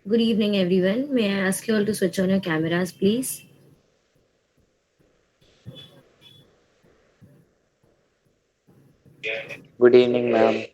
Good evening, everyone. May I ask you all to switch on your cameras, please? Good evening, ma'am.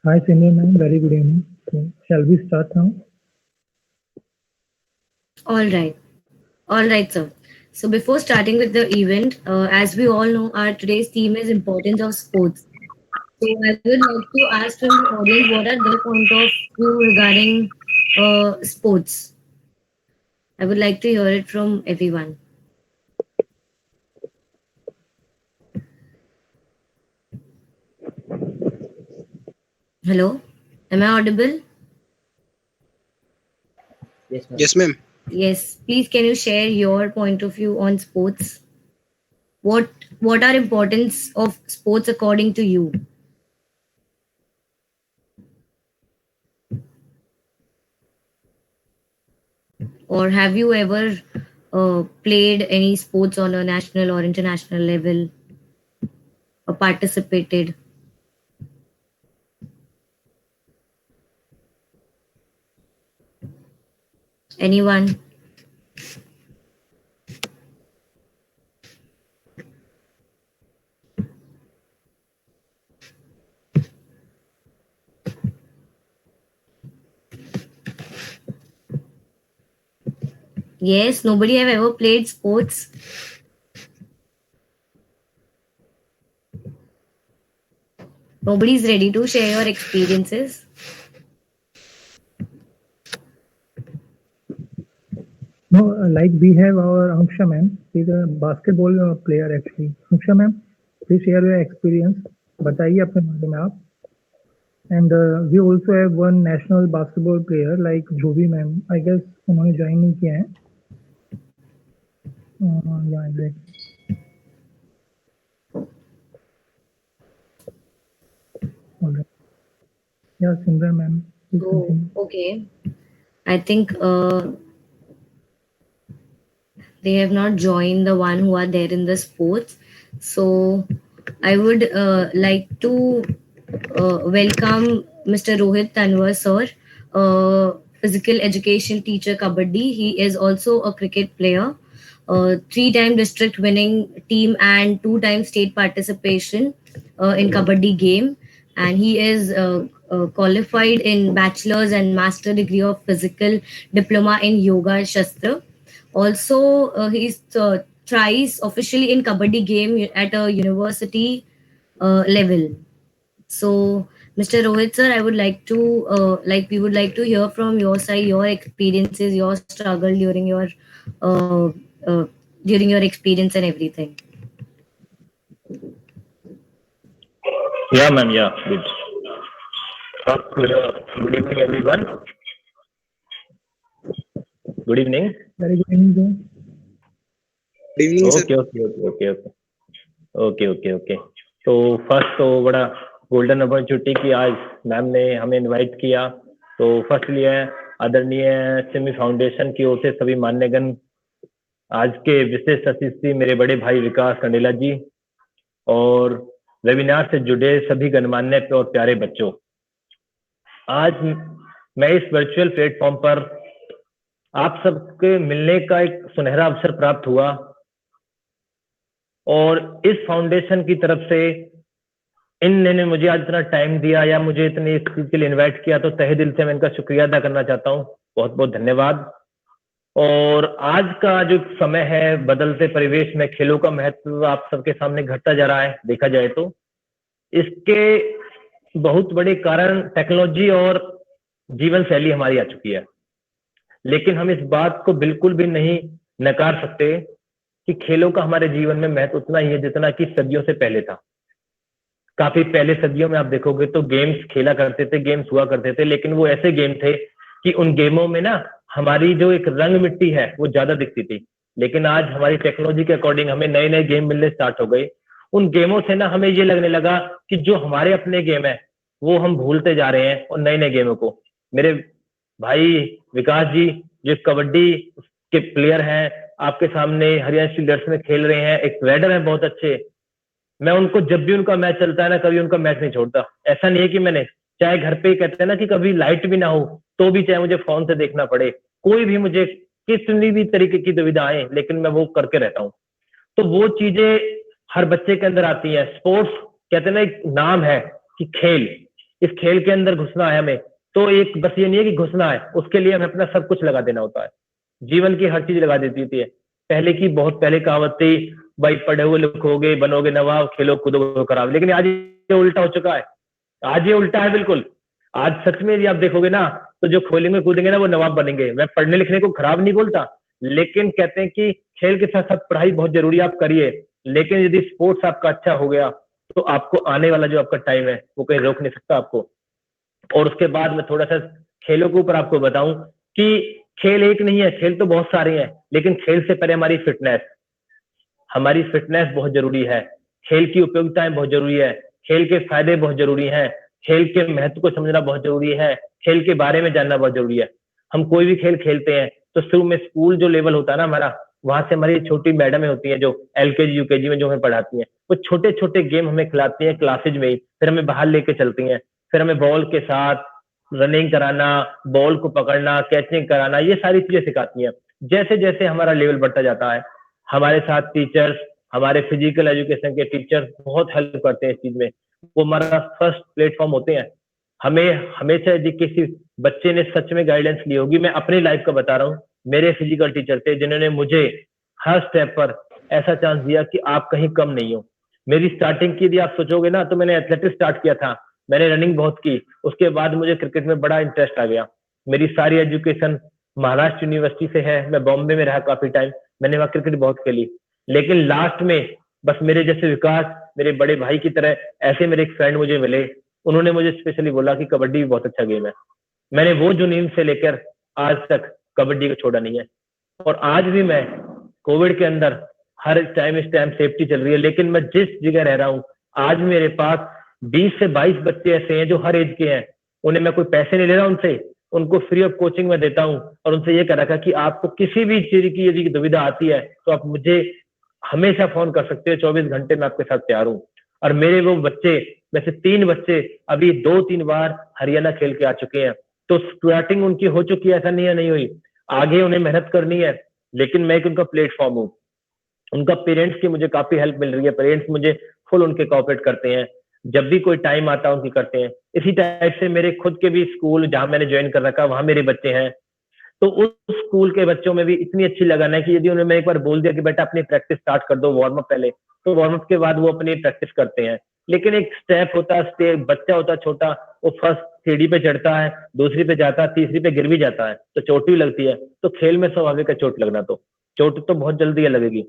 Hi, Senior ma'am. Very good evening. So, shall we start now? All right. All right, sir. So before starting with the event, as we all know, our today's theme is importance of sports. So I would like to ask from the audience what are their point of view regarding sports. I would like to hear it from everyone. Hello, am I audible? Yes, ma'am. Yes, ma'am. Yes. Please, can you share your point of view on sports? What What are importance of sports according to you? Or have you ever played any sports on a national or international level or participated? Anyone? Yes, nobody have ever played sports. Nobody is ready to share your experiences. No, like we have our Anksha ma'am. She's a basketball player actually. Anksha ma'am, please share your experience. बताइए अपने बारे में आप. And we also have one national basketball player like Jovi ma'am. I guess उन्होंने join नहीं किया है. Yeah, exactly. All right. Yeah, Simran ma'am, please Oh, continue. okay. I think they have not joined the one who are there in the sports. So I would like to welcome Mr. Rohit Tanwar, sir, physical education teacher, Kabaddi. He is also a cricket player, three-time district winning team, and two-time state participation in Kabaddi game. And he is qualified in bachelor's and master degree of physical diploma in yoga shastra. Also, he's thrice officially in Kabaddi game at a university level. So, Mr. Rohit sir, I would like to we would like to hear from your side your experiences, your struggle uh, uh, during your experience and everything. Yeah, ma'am. Yeah, good. Good evening, everyone. Good evening. Very good evening, sir. Good evening, sir. Okay, okay, okay, okay, okay, okay, okay, okay. तो first तो बड़ा golden opportunity की आज ma'am ने हमें invite किया। तो firstly है आदरणीय सिमी फाउंडेशन की ओर से सभी मान्यगण, आज के विशेष अतिथि मेरे बड़े भाई विकास कंडेला जी और वेबिनार से जुड़े सभी गणमान्य और प्यारे बच्चों, आज मैं इस वर्चुअल प्लेटफॉर्म पर आप सबके मिलने का एक सुनहरा अवसर प्राप्त हुआ और इस फाउंडेशन की तरफ से इन्होंने मुझे आज इतना टाइम दिया या मुझे इतनी इस चीज के लिए इन्वाइट किया, तो तहे दिल से मैं इनका शुक्रिया अदा करना चाहता हूँ। बहुत बहुत धन्यवाद। और आज का जो समय है, बदलते परिवेश में खेलों का महत्व आप सबके सामने घटता जा रहा है। देखा जाए तो इसके बहुत बड़े कारण टेक्नोलॉजी और जीवन शैली हमारी आ चुकी है, लेकिन हम इस बात को बिल्कुल भी नहीं नकार सकते कि खेलों का हमारे जीवन में महत्व उतना ही है जितना कि सदियों से पहले था। काफी पहले सदियों में आप देखोगे तो गेम्स खेला करते थे, गेम्स हुआ करते थे, लेकिन वो ऐसे गेम थे कि उन गेमों में ना हमारी जो एक रंग मिट्टी है वो ज्यादा दिखती थी। लेकिन आज हमारी टेक्नोलॉजी के अकॉर्डिंग हमें नए नए गेम मिलने स्टार्ट हो गए। उन गेमों से ना हमें ये लगने लगा कि जो हमारे अपने गेम है वो हम भूलते जा रहे हैं और नए नए गेमों को। मेरे भाई विकास जी जो कबड्डी के प्लेयर हैं, आपके सामने हरियाणा स्टीलर्स में खेल रहे हैं, एक रेडर है बहुत अच्छे। मैं उनको जब भी उनका मैच चलता है ना, कभी उनका मैच नहीं छोड़ता। ऐसा नहीं है कि मैंने, चाहे घर पे कहते हैं ना कि कभी लाइट भी ना हो तो भी चाहे मुझे फोन से देखना पड़े, कोई भी मुझे किसी भी तरीके की दुविधा आए, लेकिन मैं वो करके रहता हूँ। तो वो चीजें हर बच्चे के अंदर आती है। स्पोर्ट्स कहते हैं ना एक नाम है कि खेल, इस खेल के अंदर घुसना है हमें। तो एक बस ये नहीं है कि घुसना है, उसके लिए हमें अपना सब कुछ लगा देना होता है। जीवन की हर चीज लगा देती थी। पहले की बहुत पहले कहावत थी, भाई पढ़े हुए लिखोगे बनोगे नवाब, खेलो कूदोगे खराब। लेकिन आज ये उल्टा हो चुका है। आज ये उल्टा है बिल्कुल। आज सच में यदि आप देखोगे ना तो जो खोलेंगे कूदेंगे ना वो नवाब बनेंगे। मैं पढ़ने लिखने को खराब नहीं बोलता, लेकिन कहते हैं कि खेल के साथ साथ पढ़ाई बहुत जरूरी है, आप करिए। लेकिन यदि स्पोर्ट्स आपका अच्छा हो गया तो आपको आने वाला जो आपका टाइम है वो कहीं रोक नहीं सकता आपको। और उसके बाद मैं थोड़ा सा खेलों के ऊपर आपको बताऊं कि खेल एक नहीं है, खेल तो बहुत सारे हैं, लेकिन खेल से पहले हमारी फिटनेस बहुत जरूरी है। खेल की उपयोगिताएं बहुत जरूरी है, खेल के फायदे बहुत जरूरी हैं, खेल के महत्व को समझना बहुत जरूरी है, खेल के बारे में जानना बहुत जरूरी है। हम कोई भी खेल खेलते हैं तो शुरू में स्कूल जो लेवल होता है ना हमारा, वहां से हमारी छोटी मैडमें होती हैं जो एलकेजी यूकेजी में जो हमें पढ़ाती हैं, वो छोटे छोटे गेम हमें खिलाती हैं क्लासेज में ही, फिर हमें बाहर लेके चलती हैं, फिर हमें बॉल के साथ रनिंग कराना, बॉल को पकड़ना, कैचिंग कराना, ये सारी चीजें सिखाती हैं। जैसे जैसे हमारा लेवल बढ़ता जाता है, हमारे साथ टीचर्स, हमारे फिजिकल एजुकेशन के टीचर्स बहुत हेल्प करते हैं इस चीज में। वो हमारा फर्स्ट प्लेटफॉर्म होते हैं। हमें हमेशा यदि किसी बच्चे ने सच में गाइडेंस ली होगी, मैं अपनी लाइफ का बता रहा हूँ, मेरे फिजिकल टीचर थे जिन्होंने मुझे हर स्टेप पर ऐसा चांस दिया कि आप कहीं कम नहीं हो। मेरी स्टार्टिंग की यदि आप सोचोगे ना तो मैंने एथलेटिक्स स्टार्ट किया था, मैंने रनिंग बहुत की, उसके बाद मुझे क्रिकेट में बड़ा इंटरेस्ट आ गया। मेरी सारी एजुकेशन महाराष्ट्र यूनिवर्सिटी से है, मैं बॉम्बे में रहा काफी टाइम, मैंने वहां क्रिकेट बहुत खेली। लेकिन लास्ट में बस मेरे जैसे विकास, मेरे बड़े भाई की तरह ऐसे मेरे एक फ्रेंड मुझे मिले, उन्होंने मुझे स्पेशली बोला कि कबड्डी भी बहुत अच्छा गेम है। मैंने वो जुनून से लेकर आज तक कबड्डी को छोड़ा नहीं है। और आज भी मैं कोविड के अंदर हर टाइम इस टाइम सेफ्टी चल रही है, लेकिन मैं जिस जगह रह रहा हूँ आज मेरे पास 20 से 22 बच्चे ऐसे हैं जो हर एज के हैं। उन्हें मैं कोई पैसे नहीं ले रहा उनसे, उनको फ्री ऑफ कोचिंग में देता हूँ और उनसे ये कह रखा कि आपको किसी भी चीज की यदि दुविधा आती है तो आप मुझे हमेशा फोन कर सकते हो, 24 घंटे में आपके साथ तैयार हूँ। और मेरे वो बच्चे में से 3 बच्चे अभी 2-3 बार हरियाणा खेल के आ चुके हैं। तो स्टार्टिंग उनकी हो चुकी है, ऐसा नहीं है नहीं हुई, आगे उन्हें मेहनत करनी है। लेकिन मैं एक उनका प्लेटफॉर्म हूँ। उनका पेरेंट्स की मुझे काफी हेल्प मिल रही है, पेरेंट्स मुझे फुल उनके कोऑपरेट करते हैं, जब भी कोई टाइम आता है उनकी करते हैं। इसी टाइप से मेरे खुद के भी स्कूल जहां मैंने ज्वाइन कर रखा वहां मेरे बच्चे हैं, तो उस स्कूल के बच्चों में भी इतनी अच्छी लगन है कि यदि उन्हें मैं एक बार बोल दिया कि बेटा अपनी प्रैक्टिस स्टार्ट कर दो वार्म अप पहले, तो वार्म अप के बाद वो अपनी प्रैक्टिस करते हैं। लेकिन एक स्टेप होता है, स्टेप बच्चा होता है छोटा, वो फर्स्ट सीढ़ी पे चढ़ता है, दूसरी पे जाता है, तीसरी पे गिर भी जाता है तो चोट भी लगती है। तो खेल में स्वाभाविक है चोट लगना, तो चोट तो बहुत जल्दी लगेगी।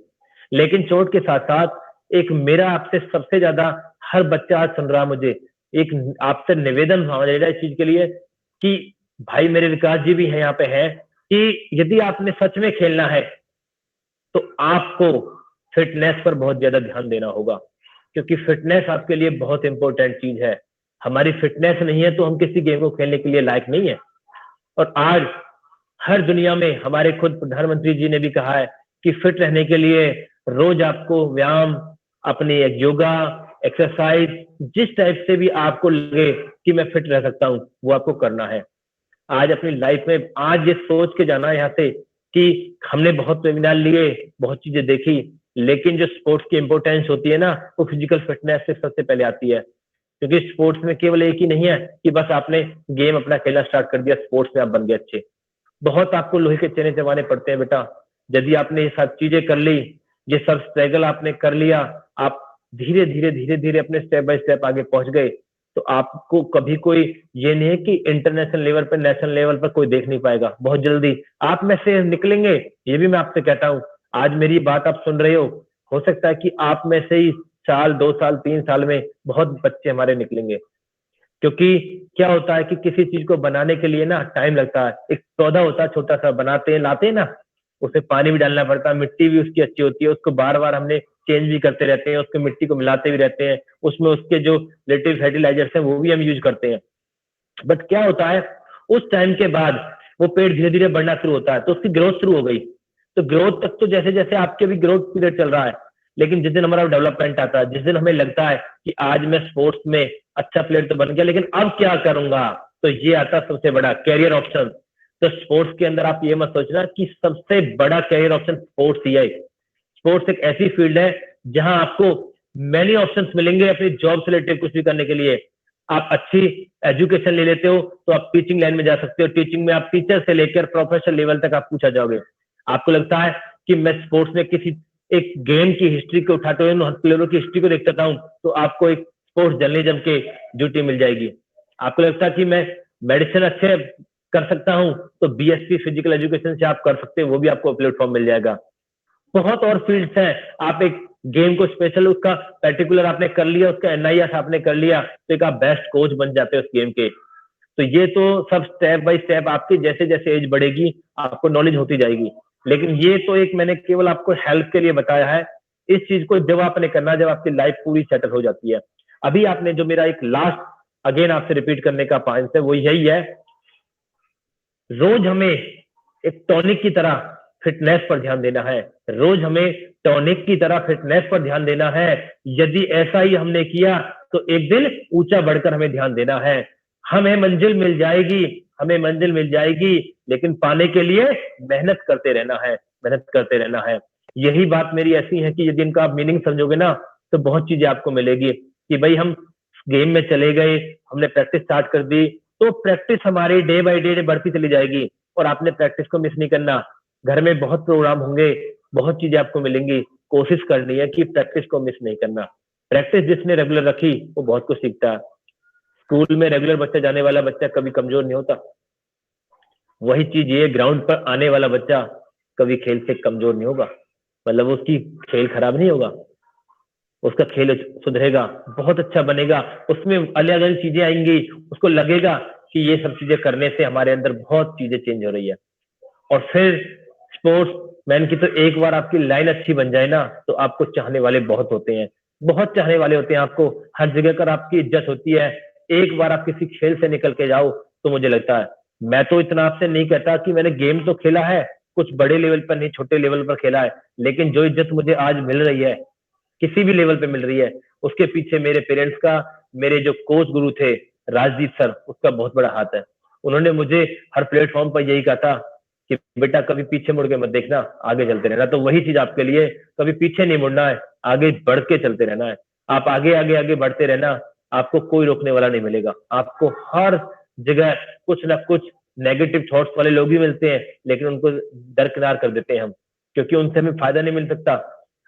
लेकिन चोट के साथ साथ एक मेरा आपसे सबसे ज्यादा, हर बच्चा आज सुन रहा मुझे, एक आपसे निवेदन भावना इस चीज के लिए कि भाई मेरे विकास जी भी है यहाँ पे है कि यदि आपने सच में खेलना है तो आपको फिटनेस पर बहुत ज्यादा ध्यान देना होगा। क्योंकि फिटनेस आपके लिए बहुत इंपॉर्टेंट चीज है। हमारी फिटनेस नहीं है तो हम किसी गेम को खेलने के लिए लायक नहीं है। और आज हर दुनिया में हमारे खुद प्रधानमंत्री जी ने भी कहा है कि फिट रहने के लिए रोज आपको व्यायाम, अपनी एक योगा, एक्सरसाइज, जिस टाइप से भी आपको लगे कि मैं फिट रह सकता हूँ, वो आपको करना है। आज अपनी लाइफ में आज ये सोच के जाना है यहाँ से कि हमने बहुत वेबिनार लिए, बहुत चीजें देखी, लेकिन जो स्पोर्ट्स की इंपॉर्टेंस होती है ना, वो फिजिकल फिटनेस से सबसे पहले आती है। क्योंकि स्पोर्ट्स में केवल एक ही नहीं है कि बस आपने गेम अपना खेलना स्टार्ट कर दिया, स्पोर्ट्स में आप बन गए अच्छे। बहुत आपको लोहे के चने चबाने पड़ते हैं बेटा। यदि आपने ये सब चीजें कर ली, ये सब स्ट्रगल आपने कर लिया, आप धीरे धीरे धीरे धीरे अपने स्टेप बाय स्टेप आगे पहुंच गए, तो आपको कभी कोई ये नहीं है कि इंटरनेशनल लेवल पर, नेशनल लेवल पर कोई देख नहीं पाएगा। बहुत जल्दी आप में से निकलेंगे, ये भी मैं आपसे कहता हूँ। आज मेरी बात आप सुन रहे हो सकता है कि आप में से ही साल, 2 साल, 3 साल में बहुत बच्चे हमारे निकलेंगे। क्योंकि क्या होता है कि किसी चीज को बनाने के लिए ना टाइम लगता है। एक पौधा होता है छोटा सा, बनाते हैं, लाते हैं ना, उसे पानी भी डालना पड़ता है, मिट्टी भी उसकी अच्छी होती है, उसको बार बार हमने चेंज भी करते रहते हैं, उसको मिट्टी को मिलाते भी रहते हैं, उसमें उसके जो रिलेटिव फर्टिलाइजर्स हैं वो भी हम यूज करते हैं। बट क्या होता है, उस टाइम के बाद वो पेड़ धीरे धीरे बढ़ना शुरू होता है, तो उसकी ग्रोथ शुरू हो गई। तो ग्रोथ तक तो जैसे जैसे आपके भी ग्रोथ पीरियड चल रहा है, लेकिन जिस दिन हमारा डेवलपमेंट आता है, जिस दिन हमें लगता है कि आज मैं स्पोर्ट्स में अच्छा प्लेयर तो बन गया, लेकिन अब क्या करूंगा, तो ये आता है सबसे बड़ा कैरियर ऑप्शन। तो स्पोर्ट्स के अंदर आप ये मत सोचना कि सबसे बड़ा कैरियर ऑप्शन स्पोर्ट्स ही है। स्पोर्ट्स एक ऐसी फील्ड है जहां आपको मैनी ऑप्शंस मिलेंगे अपनी जॉब से रिलेटेड कुछ भी करने के लिए। आप अच्छी एजुकेशन ले लेते हो तो आप टीचिंग लाइन में जा सकते हो। टीचिंग में आप टीचर से लेकर प्रोफेशनल लेवल तक आप पूछा जाओगे। आपको लगता है कि मैं स्पोर्ट्स में किसी एक गेम की हिस्ट्री को उठाते हुए प्लेयरों की हिस्ट्री को देखता हूं, तो आपको एक स्पोर्ट्स जर्नलिज्म के ड्यूटी मिल जाएगी। आपको लगता है कि मैं मेडिसिन अच्छे कर सकता हूं, तो बीएससी फिजिकल एजुकेशन से आप कर सकते हैं, वो भी आपको प्लेटफॉर्म मिल जाएगा। बहुत और फील्ड्स हैं। आप एक गेम को स्पेशल उसका पर्टिकुलर आपने कर लिया, उसका एनआईएस आपने कर लिया, तो एक आप बेस्ट कोच बन जाते हो उस गेम के। तो ये तो सब स्टेप बाय स्टेप आपकी जैसे जैसे एज बढ़ेगी आपको नॉलेज होती जाएगी। लेकिन ये तो एक मैंने केवल आपको हेल्प के लिए बताया है। इस चीज को जब आपने करना, जब आपकी लाइफ पूरी सेटल हो जाती है। अभी आपने जो मेरा एक लास्ट अगेन आपसे रिपीट करने का पॉइंट है वो यही है, रोज हमें एक टॉनिक की तरह फिटनेस पर ध्यान देना है। रोज हमें टॉनिक की तरह फिटनेस पर ध्यान देना है। यदि ऐसा ही हमने किया तो एक दिन ऊंचा बढ़कर हमें ध्यान देना है। हमें मंजिल मिल जाएगी, हमें मंजिल मिल जाएगी, लेकिन पाने के लिए मेहनत करते रहना है, मेहनत करते रहना है। यही बात मेरी ऐसी है कि यदि इनका आप मीनिंग समझोगे ना, तो बहुत चीजें आपको मिलेगी कि भाई हम गेम में चले गए, हमने प्रैक्टिस स्टार्ट कर दी, तो प्रैक्टिस हमारी डे बाय डे बढ़ती चली जाएगी और आपने प्रैक्टिस को मिस नहीं करना। घर में बहुत प्रोग्राम होंगे, बहुत चीजें आपको मिलेंगी, कोशिश करनी है कि प्रैक्टिस को मिस नहीं करना। प्रैक्टिस जिसने रेगुलर रखी वो बहुत कुछ सीखता है। स्कूल में रेगुलर बच्चा जाने वाला बच्चा कभी कमजोर नहीं होता। वही चीज ये ग्राउंड पर आने वाला बच्चा कभी खेल से कमजोर नहीं होगा, मतलब उसकी खेल खराब नहीं होगा, उसका खेल सुधरेगा, बहुत अच्छा बनेगा, उसमें अलग अलग चीजें आएंगी, उसको लगेगा कि ये सब चीजें करने से हमारे अंदर बहुत चीजें चेंज हो रही है। और फिर स्पोर्ट्स मैन की तो एक बार आपकी लाइन अच्छी बन जाए ना, तो आपको चाहने वाले बहुत होते हैं, बहुत चाहने वाले होते हैं आपको, हर जगह पर आपकी इज्जत होती है। एक बार आप किसी खेल से निकल के जाओ तो मुझे लगता है, मैं तो इतना आपसे नहीं कहता कि मैंने गेम तो खेला है, कुछ बड़े लेवल पर नहीं, छोटे लेवल पर खेला है, लेकिन जो इज्जत मुझे आज मिल रही है, किसी भी लेवल पे मिल रही है, उसके पीछे मेरे पेरेंट्स का, मेरे जो कोच गुरु थे राजदीप सर, उसका बहुत बड़ा हाथ है। उन्होंने मुझे हर प्लेटफॉर्म पर यही कहा था कि बेटा कभी पीछे मुड़ के मत देखना, आगे चलते रहना। तो वही चीज आपके लिए, कभी पीछे नहीं मुड़ना है, आगे बढ़ के चलते रहना है। आप आगे आगे आगे बढ़ते रहना, आपको कोई रोकने वाला नहीं मिलेगा। आपको हर जगह कुछ ना कुछ नेगेटिव थॉट्स वाले लोग भी मिलते हैं, लेकिन उनको दरकिनार कर देते हैं हम, क्योंकि उनसे हमें फायदा नहीं मिल सकता।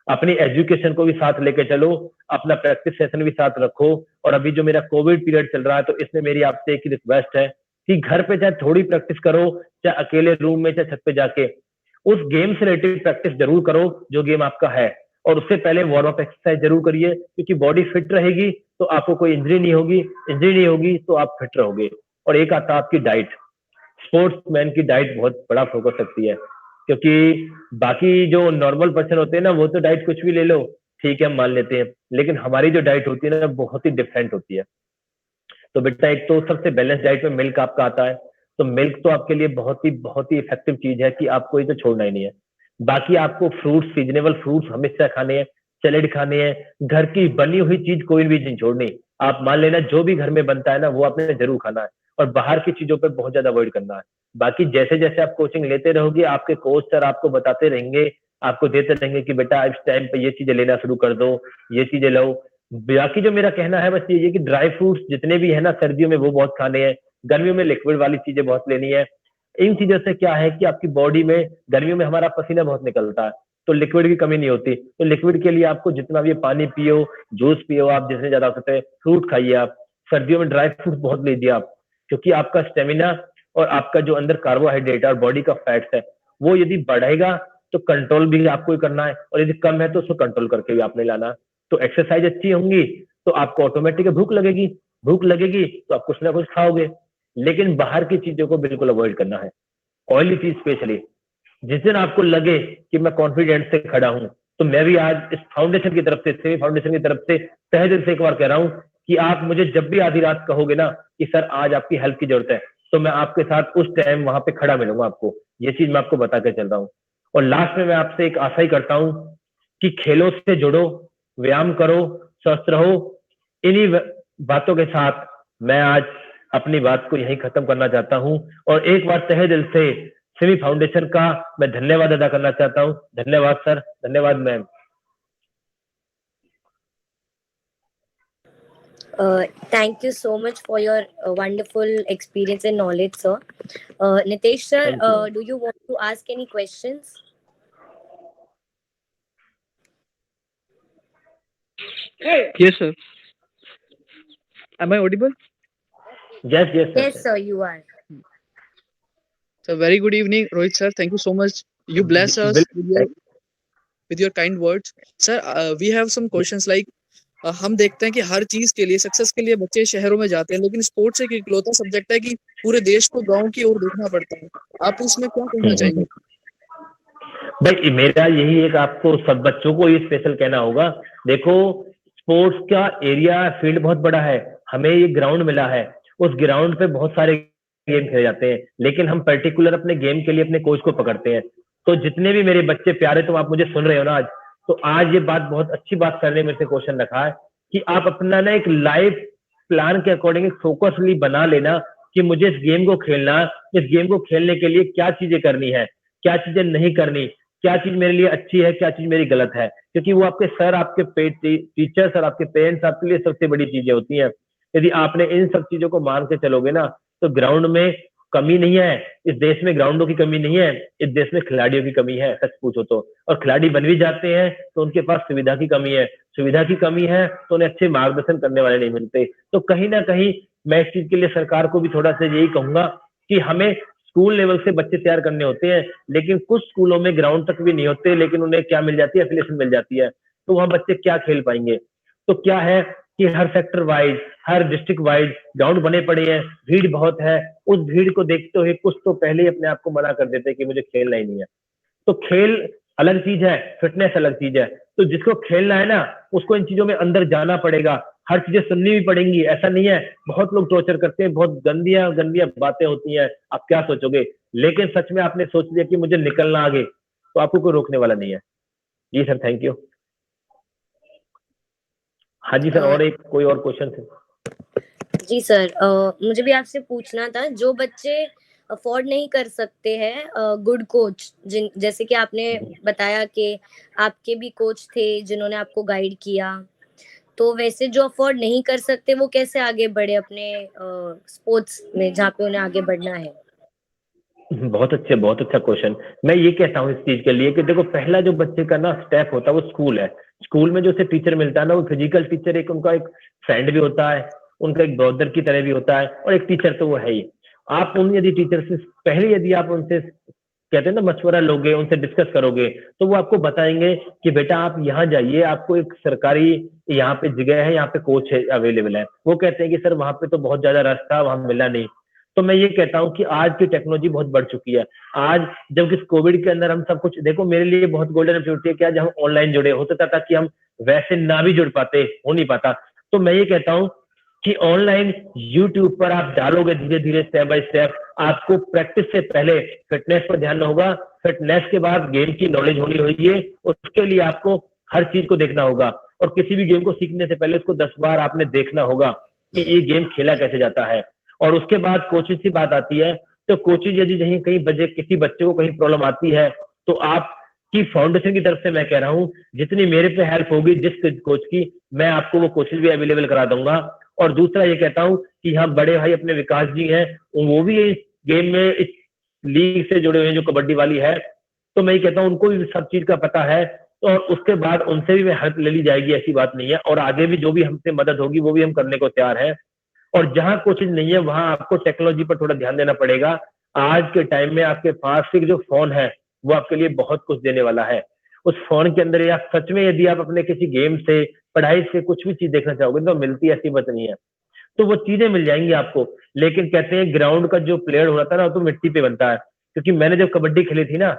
अपनी एजुकेशन को भी साथ लेके चलो, अपना प्रैक्टिस सेशन भी साथ रखो। और अभी जो मेरा कोविड पीरियड चल रहा है, तो इसमें मेरी आपसे एक रिक्वेस्ट है कि घर पे चाहे थोड़ी प्रैक्टिस करो, चाहे अकेले रूम में, चाहे छत पे जाके उस गेम से रिलेटेड प्रैक्टिस जरूर करो जो गेम आपका है। और उससे पहले वार्म अप एक्सरसाइज जरूर करिए, क्योंकि बॉडी फिट रहेगी तो आपको कोई इंजरी नहीं होगी, इंजरी नहीं होगी तो आप फिट रहोगे। और एक आता आपकी डाइट, स्पोर्ट्समैन की डाइट बहुत बड़ा फोकस रखती है, क्योंकि बाकी जो नॉर्मल पर्सन होते हैं ना, वो तो डाइट कुछ भी ले लो, ठीक है, हम मान लेते हैं, लेकिन हमारी जो डाइट होती है ना बहुत ही डिफरेंट होती है। तो बेटा एक तो सबसे बैलेंस डाइट में मिल्क आपका आता है, तो मिल्क तो आपके लिए बहुत ही इफेक्टिव चीज है कि आपको ये तो छोड़ना ही नहीं है। बाकी आपको फ्रूट्स, सीजनेबल फ्रूट्स हमेशा खाने हैं, सैलेड खाने हैं, घर की बनी हुई चीज कोई भी नहीं छोड़नी। आप मान लेना जो भी घर में बनता है ना वो आपने जरूर खाना है, और बाहर की चीजों पे बहुत ज्यादा अवॉइड करना है। बाकी जैसे जैसे आप कोचिंग लेते रहोगे, आपके कोच सर आपको बताते रहेंगे, आपको देते रहेंगे कि बेटा इस टाइम पे ये चीजें लेना शुरू कर दो, ये चीजें लो। बाकी जो मेरा कहना है बस ये है कि ड्राई फ्रूट्स जितने भी है ना सर्दियों में वो बहुत खाने हैं, गर्मियों में लिक्विड वाली चीजें बहुत लेनी है। इन चीजों से क्या है कि आपकी बॉडी में गर्मियों में हमारा पसीना बहुत निकलता है, तो लिक्विड की कमी नहीं होती। तो लिक्विड के लिए आपको जितना भी पानी पियो, जूस पियो, आप जितने ज्यादा हो सकते हैं, फ्रूट खाइए आप। सर्दियों में ड्राई फ्रूट बहुत लीजिए आप, क्योंकि आपका स्टेमिना और आपका जो अंदर कार्बोहाइड्रेट और बॉडी का फैट्स है वो यदि बढ़ेगा तो कंट्रोल भी आपको ही करना है, और यदि कम है तो उसको कंट्रोल करके भी आपने लाना है। तो एक्सरसाइज अच्छी होंगी तो आपको ऑटोमेटिक भूख लगेगी, भूख लगेगी तो आप कुछ ना कुछ खाओगे, लेकिन बाहर की चीजों को बिल्कुल अवॉइड करना है, ऑयली चीज स्पेशली। जिस दिन आपको लगे कि मैं कॉन्फिडेंस से खड़ा हूं, तो मैं भी आज इस फाउंडेशन की तरफ से, सेमी फाउंडेशन की तरफ से तहे दिल से एक बार कह रहा हूं कि आप मुझे जब भी आधी रात कहोगे ना कि सर आज आपकी हेल्प की जरूरत है, तो मैं आपके साथ उस टाइम वहां पे खड़ा मिलूंगा आपको। ये चीज मैं आपको बता के चल रहा हूँ। और लास्ट में मैं आपसे एक आशा ही करता हूँ कि खेलों से जुड़ो, व्यायाम करो, स्वस्थ रहो। इन्हीं बातों के साथ मैं आज अपनी बात को यहीं खत्म करना चाहता हूं, और एक बार तहे दिल से सिमी फाउंडेशन का मैं धन्यवाद अदा करना चाहता हूं। धन्यवाद सर, धन्यवाद ma'am. Thank you so much for your wonderful experience and knowledge, sir. Nitesh sir, Thank you. do you want to ask any questions? Yes, sir. Am I audible? Yes, yes, sir. Yes, sir, you are. So, very good evening, Rohit sir. Thank you so much. You bless us with your kind words. Sir, we have some questions like हम देखते हैं कि हर चीज के लिए, success के लिए बच्चे शहरों में जाते हैं, लेकिन स्पोर्ट्स एक इकलौता सब्जेक्ट है कि पूरे देश को गांव की ओर देखना पड़ता है। आप उसमें क्या कहना चाहेंगे? भाई मेरा यही एक आपको सब बच्चों को ये स्पेशल कहना होगा, देखो स्पोर्ट्स का एरिया फील्ड बहुत बड़ा है, हमें ये ग्राउंड मिला है, उस ग्राउंड पे बहुत सारे गेम खेले जाते हैं, लेकिन हम पर्टिकुलर अपने गेम के लिए अपने कोच को पकड़ते हैं। तो जितने भी मेरे बच्चे प्यारे, तुम आप मुझे सुन रहे हो ना आज, तो आज ये बात बहुत अच्छी बात करने में से क्वेश्चन रखा है कि आप अपना ना एक लाइफ प्लान के अकॉर्डिंग फोकसली बना लेना कि मुझे इस गेम को खेलना, इस गेम को खेलने के लिए क्या चीजें करनी है, क्या चीजें नहीं करनी, क्या चीज मेरे लिए अच्छी है, क्या चीज मेरी गलत है, क्योंकि वो आपके सर, आपके टीचर्स और आपके पेरेंट्स आपके लिए सबसे बड़ी चीजें होती हैं। यदि आपने इन सब चीजों को मान के चलोगे ना, तो ग्राउंड में कमी नहीं है, इस देश में ग्राउंडों की कमी नहीं है, इस देश में खिलाड़ियों की कमी है, सच पूछो तो। और खिलाड़ी बन भी जाते हैं तो उनके पास सुविधा की कमी है, सुविधा की कमी है तो उन्हें अच्छे मार्गदर्शन करने वाले नहीं मिलते। तो कहीं ना कहीं मैं इस चीज के लिए सरकार को भी थोड़ा सा यही कहूंगा कि हमें स्कूल लेवल से बच्चे तैयार करने होते हैं, लेकिन कुछ स्कूलों में ग्राउंड तक भी नहीं होते, लेकिन उन्हें क्या मिल जाती है, एफिलिएशन मिल जाती है, तो वहां बच्चे क्या खेल पाएंगे। तो क्या है कि हर सेक्टर वाइज, हर डिस्ट्रिक्ट वाइज ग्राउंड बने पड़े हैं, भीड़ बहुत है, उस भीड़ को देखते हुए कुछ तो पहले ही अपने आप को मना कर देते हैं कि मुझे खेलना ही नहीं है। तो खेल अलग चीज है, फिटनेस अलग चीज है। तो जिसको खेलना है ना, उसको इन चीजों में अंदर जाना पड़ेगा, हर चीजें सुननी भी पड़ेंगी। ऐसा नहीं है, बहुत लोग टॉर्चर करते हैं, बहुत गंदियां गंदियां बातें होती हैं, आप क्या सोचोगे, लेकिन सच में आपने सोच लिया कि मुझे निकलना आगे, तो आपको कोई रोकने वाला नहीं है। जी सर, थैंक यू। हाँ जी सर, और एक कोई और क्वेश्चन थे? जी सर, मुझे भी आपसे पूछना था, जो बच्चे अफोर्ड नहीं कर सकते हैं गुड कोच, जैसे कि आपने बताया कि आपके भी कोच थे जिन्होंने आपको गाइड किया, तो वैसे जो अफोर्ड नहीं कर सकते वो कैसे आगे बढ़े अपने स्पोर्ट्स में जहाँ पे उन्हें आगे बढ़ना है? बहुत अच्छा क्वेश्चन। मैं ये कहता हूँ इस चीज के लिए कि देखो, पहला जो बच्चे का ना स्टेप होता है वो स्कूल है। स्कूल में जो उसे टीचर मिलता है ना, वो फिजिकल टीचर एक उनका एक फ्रेंड भी होता है, उनका एक ब्रदर की तरह भी होता है, और एक टीचर तो वो है ही। आप उन यदि टीचर से पहले यदि आप उनसे कहते हैं ना मशवरा लोगे, उनसे डिस्कस करोगे, तो वो आपको बताएंगे कि बेटा आप यहाँ जाइए, आपको एक सरकारी यहाँ पे जगह है, यहाँ पे कोच है अवेलेबल है। वो कहते हैं कि सर वहां पे तो बहुत ज्यादा रश था, वहां मिला नहीं। तो मैं ये कहता हूँ कि आज की टेक्नोलॉजी बहुत बढ़ चुकी है। आज जब इस कोविड के अंदर हम सब कुछ देखो, मेरे लिए बहुत गोल्डन अपॉर्चुनिटी है कि आज हम ऑनलाइन जुड़े, होता था कि हम वैसे ना भी जुड़ पाते, हो नहीं पाता। तो मैं ये कहता हूँ कि ऑनलाइन यूट्यूब पर आप डालोगे धीरे धीरे स्टेप बाय स्टेप, आपको प्रैक्टिस से पहले फिटनेस पर ध्यान होगा, फिटनेस के बाद गेम की नॉलेज होनी होगी, उसके लिए आपको हर चीज को देखना होगा। और किसी भी गेम को सीखने से पहले उसको 10 बार आपने देखना होगा कि ये गेम खेला कैसे जाता है। और उसके बाद कोचेज की बात आती है, तो कोचेज यदि कहीं बजे किसी बच्चे को कहीं प्रॉब्लम आती है, तो आपकी फाउंडेशन की तरफ से मैं कह रहा हूँ जितनी मेरे पे हेल्प होगी जिस कोच की, मैं आपको वो कोचेज भी अवेलेबल करा दूंगा। और दूसरा ये कहता हूँ कि यहाँ बड़े भाई अपने विकास जी हैं, वो भी इस गेम में इस लीग से जुड़े हुए हैं जो कबड्डी वाली है, तो मैं ये कहता हूँ उनको भी सब चीज का पता है। और उसके बाद उनसे भी हेल्प ले ली जाएगी, ऐसी बात नहीं है। और आगे भी जो भी हमसे मदद होगी वो भी हम करने को तैयार हैं। और जहां कोचिंग नहीं है वहां आपको टेक्नोलॉजी पर थोड़ा ध्यान देना पड़ेगा। आज के टाइम में आपके पास एक जो फोन है वो आपके लिए बहुत कुछ देने वाला है। उस फोन के अंदर आप सच में यदि आप अपने किसी गेम से, पढ़ाई से कुछ भी चीज देखना चाहोगे तो मिलती, ऐसी बात नहीं है। तो वो चीजें मिल जाएंगी आपको। लेकिन कहते हैं ग्राउंड का जो प्लेयर हो रहा था ना, तो मिट्टी पे बनता है। क्योंकि मैंने जब कबड्डी खेली थी ना,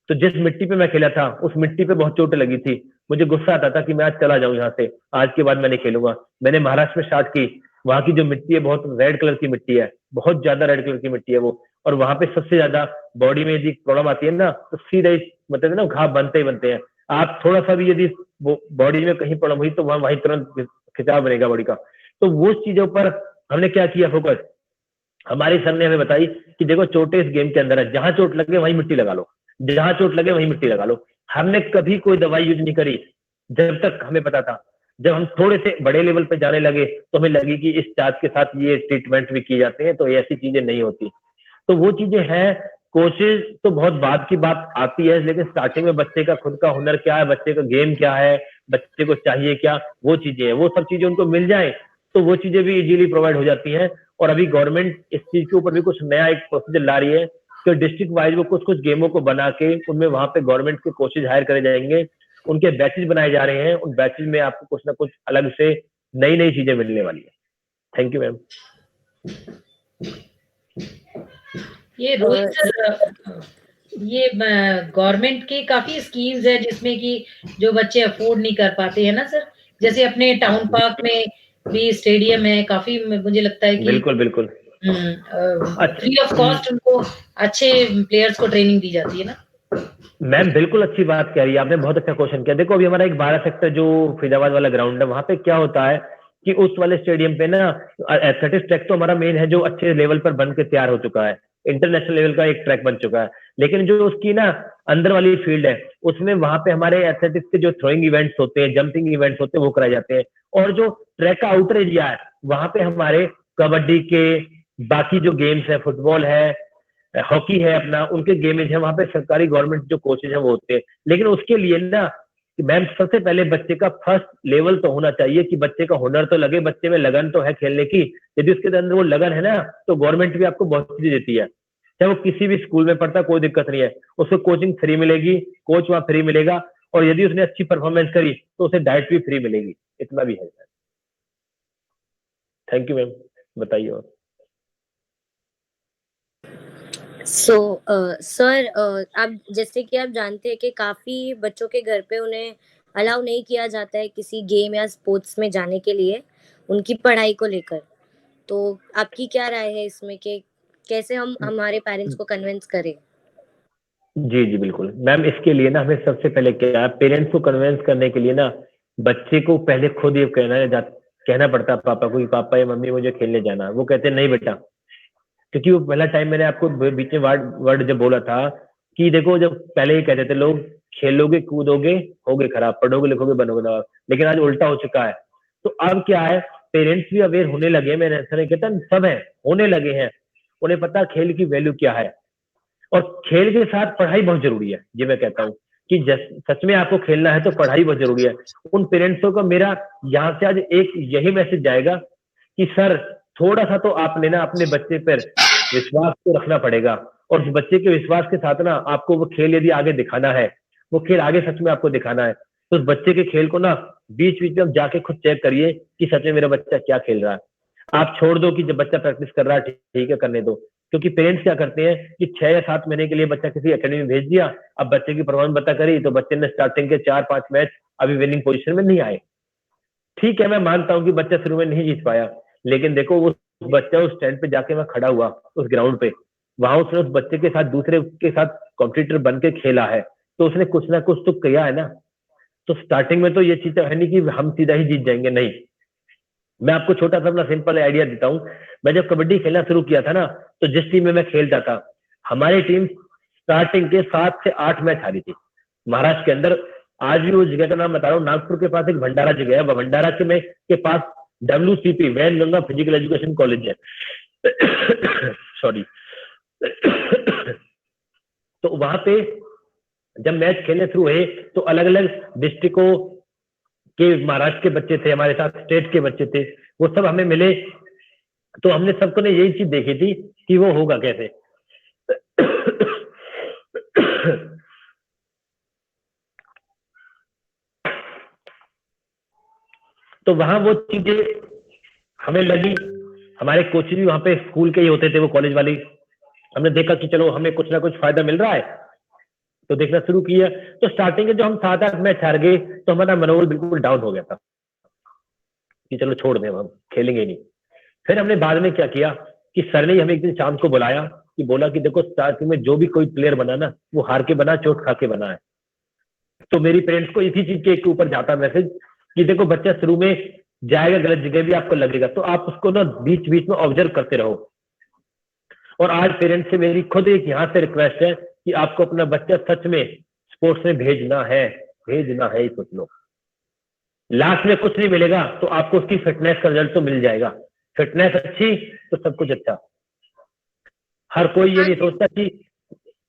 तो जिस मिट्टी पे मैं खेला था उस मिट्टी पे बहुत चोट लगी थी। मुझे गुस्सा आता था कि मैं आज चला जाऊं यहाँ से, आज के बाद मैं नहीं खेलूंगा। मैंने महाराष्ट्र में स्टार्ट की, वहां की जो मिट्टी है बहुत रेड कलर की मिट्टी है, बहुत ज्यादा रेड कलर की मिट्टी है वो। और वहां पे सबसे ज्यादा बॉडी में यदि प्रॉब्लम आती है ना, तो सीधे मतलब ना घाव बनते ही बनते हैं। आप थोड़ा सा भी यदि बॉडी में कहीं प्रॉब्लम हुई तो वहीं तुरंत खिंचाव बनेगा बॉडी का। तो वो चीजों पर हमने क्या किया फोकस, हमारे सर ने हमें बताई कि देखो चोटें इस गेम के अंदर है, जहां चोट लगे वहीं मिट्टी लगा लो, जहां चोट लगे वहीं मिट्टी लगा लो। हमने कभी कोई दवाई यूज नहीं करी जब तक हमें पता था। जब हम थोड़े से बड़े लेवल पे जाने लगे तो हमें लगी कि इस चार्ज के साथ ये ट्रीटमेंट भी किए जाते हैं, तो ऐसी चीजें नहीं होती। तो वो चीजें हैं। कोचेज तो बहुत बाद की बात आती है, लेकिन स्टार्टिंग में बच्चे का खुद का हुनर क्या है, बच्चे का गेम क्या है, बच्चे को चाहिए क्या, वो चीजें हैं। वो सब चीजें उनको मिल जाए तो वो चीजें भी इजीली प्रोवाइड हो जाती हैं। और अभी गवर्नमेंट इस चीज के ऊपर भी कुछ नया एक प्रोसीजर ला रही है कि डिस्ट्रिक्ट वाइज वो कुछ गेमों को बना के उनमें वहां पे गवर्नमेंट के कोचेज हायर करे जाएंगे, उनके बैचेज बनाए जा रहे हैं। उन बैचेज में आपको कुछ ना कुछ अलग से नई नई चीजें मिलने वाली है। Thank you ma'am. ये रोहित सर, ये गवर्नमेंट की काफी स्कीम्स है जिसमें कि जो बच्चे अफोर्ड नहीं कर पाते हैं ना सर, जैसे अपने टाउन पार्क में भी स्टेडियम है, काफी मुझे लगता है कि बिल्कुल बिल्कुल फ्री ऑफ कॉस्ट उनको अच्छे प्लेयर्स को ट्रेनिंग दी जाती है ना। मैम बिल्कुल अच्छी बात कह रही है आपने, बहुत अच्छा क्वेश्चन किया। देखो अभी हमारा एक 12 सेक्टर जो फरीदाबाद वाला ग्राउंड है, वहां पे क्या होता है कि उस वाले स्टेडियम पे ना एथलेटिक्स ट्रैक तो हमारा मेन है जो अच्छे लेवल पर बन के तैयार हो चुका है, इंटरनेशनल लेवल का एक ट्रैक बन चुका है। लेकिन जो उसकी ना अंदर वाली फील्ड है उसमें वहां पे हमारे एथलेटिक्स के जो थ्रोइंग इवेंट्स होते हैं, जंपिंग इवेंट्स होते हैं, वो कराए जाते हैं। और जो ट्रैक का आउटर एरिया है वहां पे हमारे कबड्डी के बाकी जो गेम्स है, फुटबॉल है, हॉकी है, अपना उनके गेम्स है, वहां पे सरकारी गवर्नमेंट जो कोचेज हैं वो होते हैं। लेकिन उसके लिए ना मैम सबसे पहले बच्चे का फर्स्ट लेवल तो होना चाहिए कि बच्चे का हुनर तो लगे, बच्चे में लगन तो है खेलने की। यदि उसके अंदर वो लगन है ना, तो गवर्नमेंट भी आपको बहुत चीजें देती है। चाहे वो किसी भी स्कूल में पढ़ता, कोई दिक्कत नहीं है, उसको कोचिंग फ्री मिलेगी, कोच वहां फ्री मिलेगा, और यदि उसने अच्छी परफॉर्मेंस करी तो उसे डाइट भी फ्री मिलेगी। इतना भी है। थैंक यू मैम, बताइए और। सो सर, आप जैसे कि आप जानते हैं कि काफी बच्चों के घर पे उन्हें अलाउ नहीं किया जाता है किसी गेम या स्पोर्ट्स में जाने के लिए उनकी पढ़ाई को लेकर। तो आपकी क्या राय है इसमें कि कैसे हम हमारे पेरेंट्स को कन्विंस करें? जी जी बिल्कुल मैम, इसके लिए ना हमें सबसे पहले क्या है, पेरेंट्स को कन्विंस करने के लिए ना बच्चे को पहले खुद ये कहना पड़ता है पापा को कि पापा या मम्मी मुझे खेलने जाना है। वो कहते हैं नहीं बेटा, क्योंकि वो पहला टाइम मैंने आपको बीच में वर्ड जब बोला था कि देखो जब पहले ही कहते थे लोग खेलोगे कूदोगे होगे खराब, पढ़ोगे लिखोगे बनोगे नवाब, लेकिन आज उल्टा हो चुका है। तो अब क्या है, पेरेंट्स भी अवेयर होने लगे, मैंने ऐसा नहीं कहता सब है, होने लगे हैं, उन्हें पता खेल की वैल्यू क्या है। और खेल के साथ पढ़ाई बहुत जरूरी है। ये मैं कहता हूँ कि सच में आपको खेलना है तो पढ़ाई बहुत जरूरी है। उन पेरेंट्सों का मेरा यहाँ से आज एक यही मैसेज जाएगा कि सर थोड़ा सा तो आपने ना अपने बच्चे पर विश्वास तो रखना पड़ेगा, और उस बच्चे के विश्वास के साथ ना आपको वो खेल यदि आगे दिखाना है, वो खेल आगे सच में आपको दिखाना है, तो उस बच्चे के खेल को ना बीच बीच में आप जाके खुद चेक करिए कि सच में मेरा बच्चा क्या खेल रहा है। आप छोड़ दो कि जब बच्चा प्रैक्टिस कर रहा है ठीक है करने दो, क्योंकि पेरेंट्स क्या करते हैं कि 6 या 7 महीने के लिए बच्चा किसी एकेडमी में भेज दिया, अब बच्चे की परफॉर्मेंस बता करी तो बच्चे ने स्टार्टिंग के 4-5 मैच अभी विनिंग पोजीशन में नहीं आए। ठीक है, मैं मानता हूँ कि बच्चा शुरू में नहीं जीत पाया, लेकिन देखो वो बच्चा उस स्टैंड पे जाके वहां खड़ा हुआ उस ग्राउंड पे, वहां उसने उस बच्चे के साथ दूसरे के साथ कॉम्पिटिटर बन के खेला है, तो उसने कुछ ना कुछ तो किया है ना। तो स्टार्टिंग में तो ये चीज है नहीं कि हम सीधा ही जीत जाएंगे, नहीं। मैं आपको छोटा सा अपना सिंपल आइडिया देता हूँ। मैं जब कबड्डी खेलना शुरू किया था ना, तो जिस टीम में मैं खेलता था, हमारी टीम स्टार्टिंग के 7 से 8 मैच हारी थी महाराष्ट्र के अंदर। आज भी उस जगह का नाम बता रहा हूँ, नागपुर के पास एक भंडारा जगह है, भंडारा के पास WCP Wainganga physical education college है सॉरी तो वहां पे जब मैच खेलने शुरू हुए तो अलग अलग डिस्ट्रिक्टों के महाराष्ट्र के बच्चे थे हमारे साथ, स्टेट के बच्चे थे, वो सब हमें मिले। तो हमने सबको ने यही चीज देखी थी कि वो होगा कैसे तो वहां वो चीजें हमें लगी। हमारे कोच भी वहां पे स्कूल के ही होते थे, वो कॉलेज वाले। हमने देखा कि चलो हमें कुछ ना कुछ फायदा मिल रहा है, तो देखना शुरू किया। तो स्टार्टिंग के जो हम 7-8 मैच हार गए तो हमारा मनोबल बिल्कुल डाउन हो गया था कि चलो छोड़ दें, हम खेलेंगे नहीं। फिर हमने बाद में क्या किया कि सर ने हमें एक दिन शाम को बुलाया कि बोला कि देखो स्टार्टिंग में जो भी कोई प्लेयर बना ना, वो हार के बना, चोट खा के बना है। तो मेरी पेरेंट्स को इसी चीज के ऊपर जाता मैसेज कि देखो बच्चा शुरू में जाएगा गलत जगह भी आपको लगेगा, तो आप उसको ना बीच बीच में ऑब्जर्व करते रहो। और आज पेरेंट्स से मेरी खुद एक यहाँ से रिक्वेस्ट है कि आपको अपना बच्चा सच में स्पोर्ट्स में भेजना है ही सोच लो। लास्ट में कुछ नहीं मिलेगा तो आपको उसकी फिटनेस का रिजल्ट तो मिल जाएगा। फिटनेस अच्छी तो सब कुछ अच्छा। हर कोई ये नहीं सोचता कि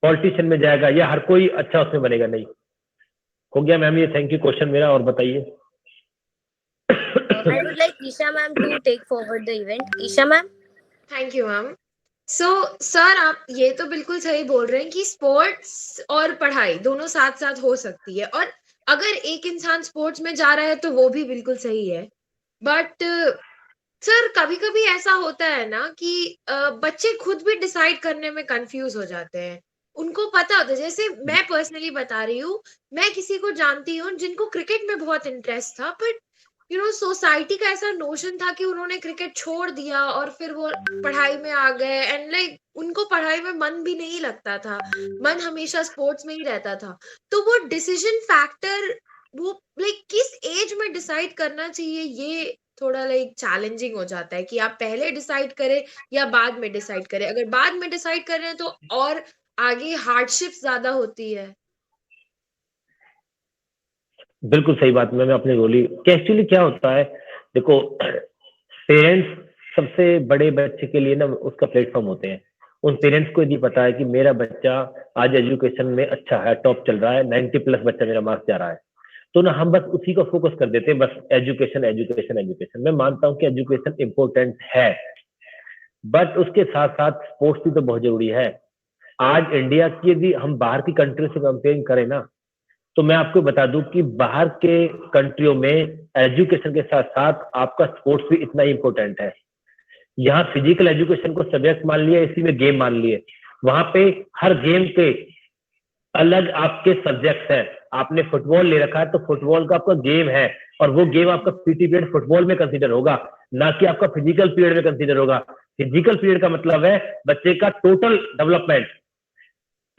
पॉलिटिशियन में जाएगा या हर कोई अच्छा उसमें बनेगा, नहीं। हो गया मैम ये, थैंक यू क्वेश्चन मेरा। और बताइए। I would like Isha ma'am to take forward the event. Isha ma'am. Thank you ma'am. So sir आप ये तो बिल्कुल सही बोल रहे हैं कि स्पोर्ट्स और पढ़ाई दोनों साथ साथ हो सकती है, और अगर एक इंसान स्पोर्ट्स में जा रहा है तो वो भी बिल्कुल सही है। बट सर कभी कभी ऐसा होता है ना कि बच्चे खुद भी डिसाइड करने में कंफ्यूज हो जाते हैं। उनको पता होता है, जैसे मैं पर्सनली बता रही हूँ, मैं किसी को जानती हूँ जिनको क्रिकेट में बहुत इंटरेस्ट था, बट सोसाइटी का ऐसा नोशन था कि उन्होंने क्रिकेट छोड़ दिया और फिर वो पढ़ाई में आ गए, एंड लाइक उनको पढ़ाई में मन भी नहीं लगता था, मन हमेशा स्पोर्ट्स में ही रहता था। तो वो डिसीजन फैक्टर वो लाइक किस एज में डिसाइड करना चाहिए, ये थोड़ा लाइक चैलेंजिंग हो जाता है कि आप पहले डिसाइड करें या बाद में डिसाइड करें। अगर बाद में डिसाइड कर रहे हैं तो और आगे हार्डशिप ज्यादा होती है। बिल्कुल सही बात मैंने अपनी बोली कि एक्चुअली क्या होता है, देखो पेरेंट्स सबसे बड़े बच्चे के लिए ना उसका प्लेटफॉर्म होते हैं। उन पेरेंट्स को यदि पता है कि मेरा बच्चा आज एजुकेशन में अच्छा है, टॉप चल रहा है, 90+ बच्चा मेरा मार्क्स जा रहा है, तो ना हम बस उसी को फोकस कर देते हैं, बस एजुकेशन एजुकेशन एजुकेशन। मैं मानता हूँ कि एजुकेशन इंपॉर्टेंट है, बट उसके साथ साथ स्पोर्ट्स भी तो बहुत जरूरी है। आज इंडिया की यदि हम बाहर की कंट्री से कंपेयर करें ना, तो मैं आपको बता दूं कि बाहर के कंट्रियों में एजुकेशन के साथ साथ आपका स्पोर्ट्स भी इतना ही इंपॉर्टेंट है। यहाँ फिजिकल एजुकेशन को सब्जेक्ट मान लिया, इसी में गेम मान लिए। वहां पे हर गेम के अलग आपके सब्जेक्ट्स हैं। आपने फुटबॉल ले रखा है तो फुटबॉल का आपका गेम है, और वो गेम आपका पीटी पीरियड फुटबॉल में कंसीडर होगा, ना कि आपका फिजिकल पीरियड में कंसीडर होगा। फिजिकल पीरियड का मतलब है बच्चे का टोटल डेवलपमेंट,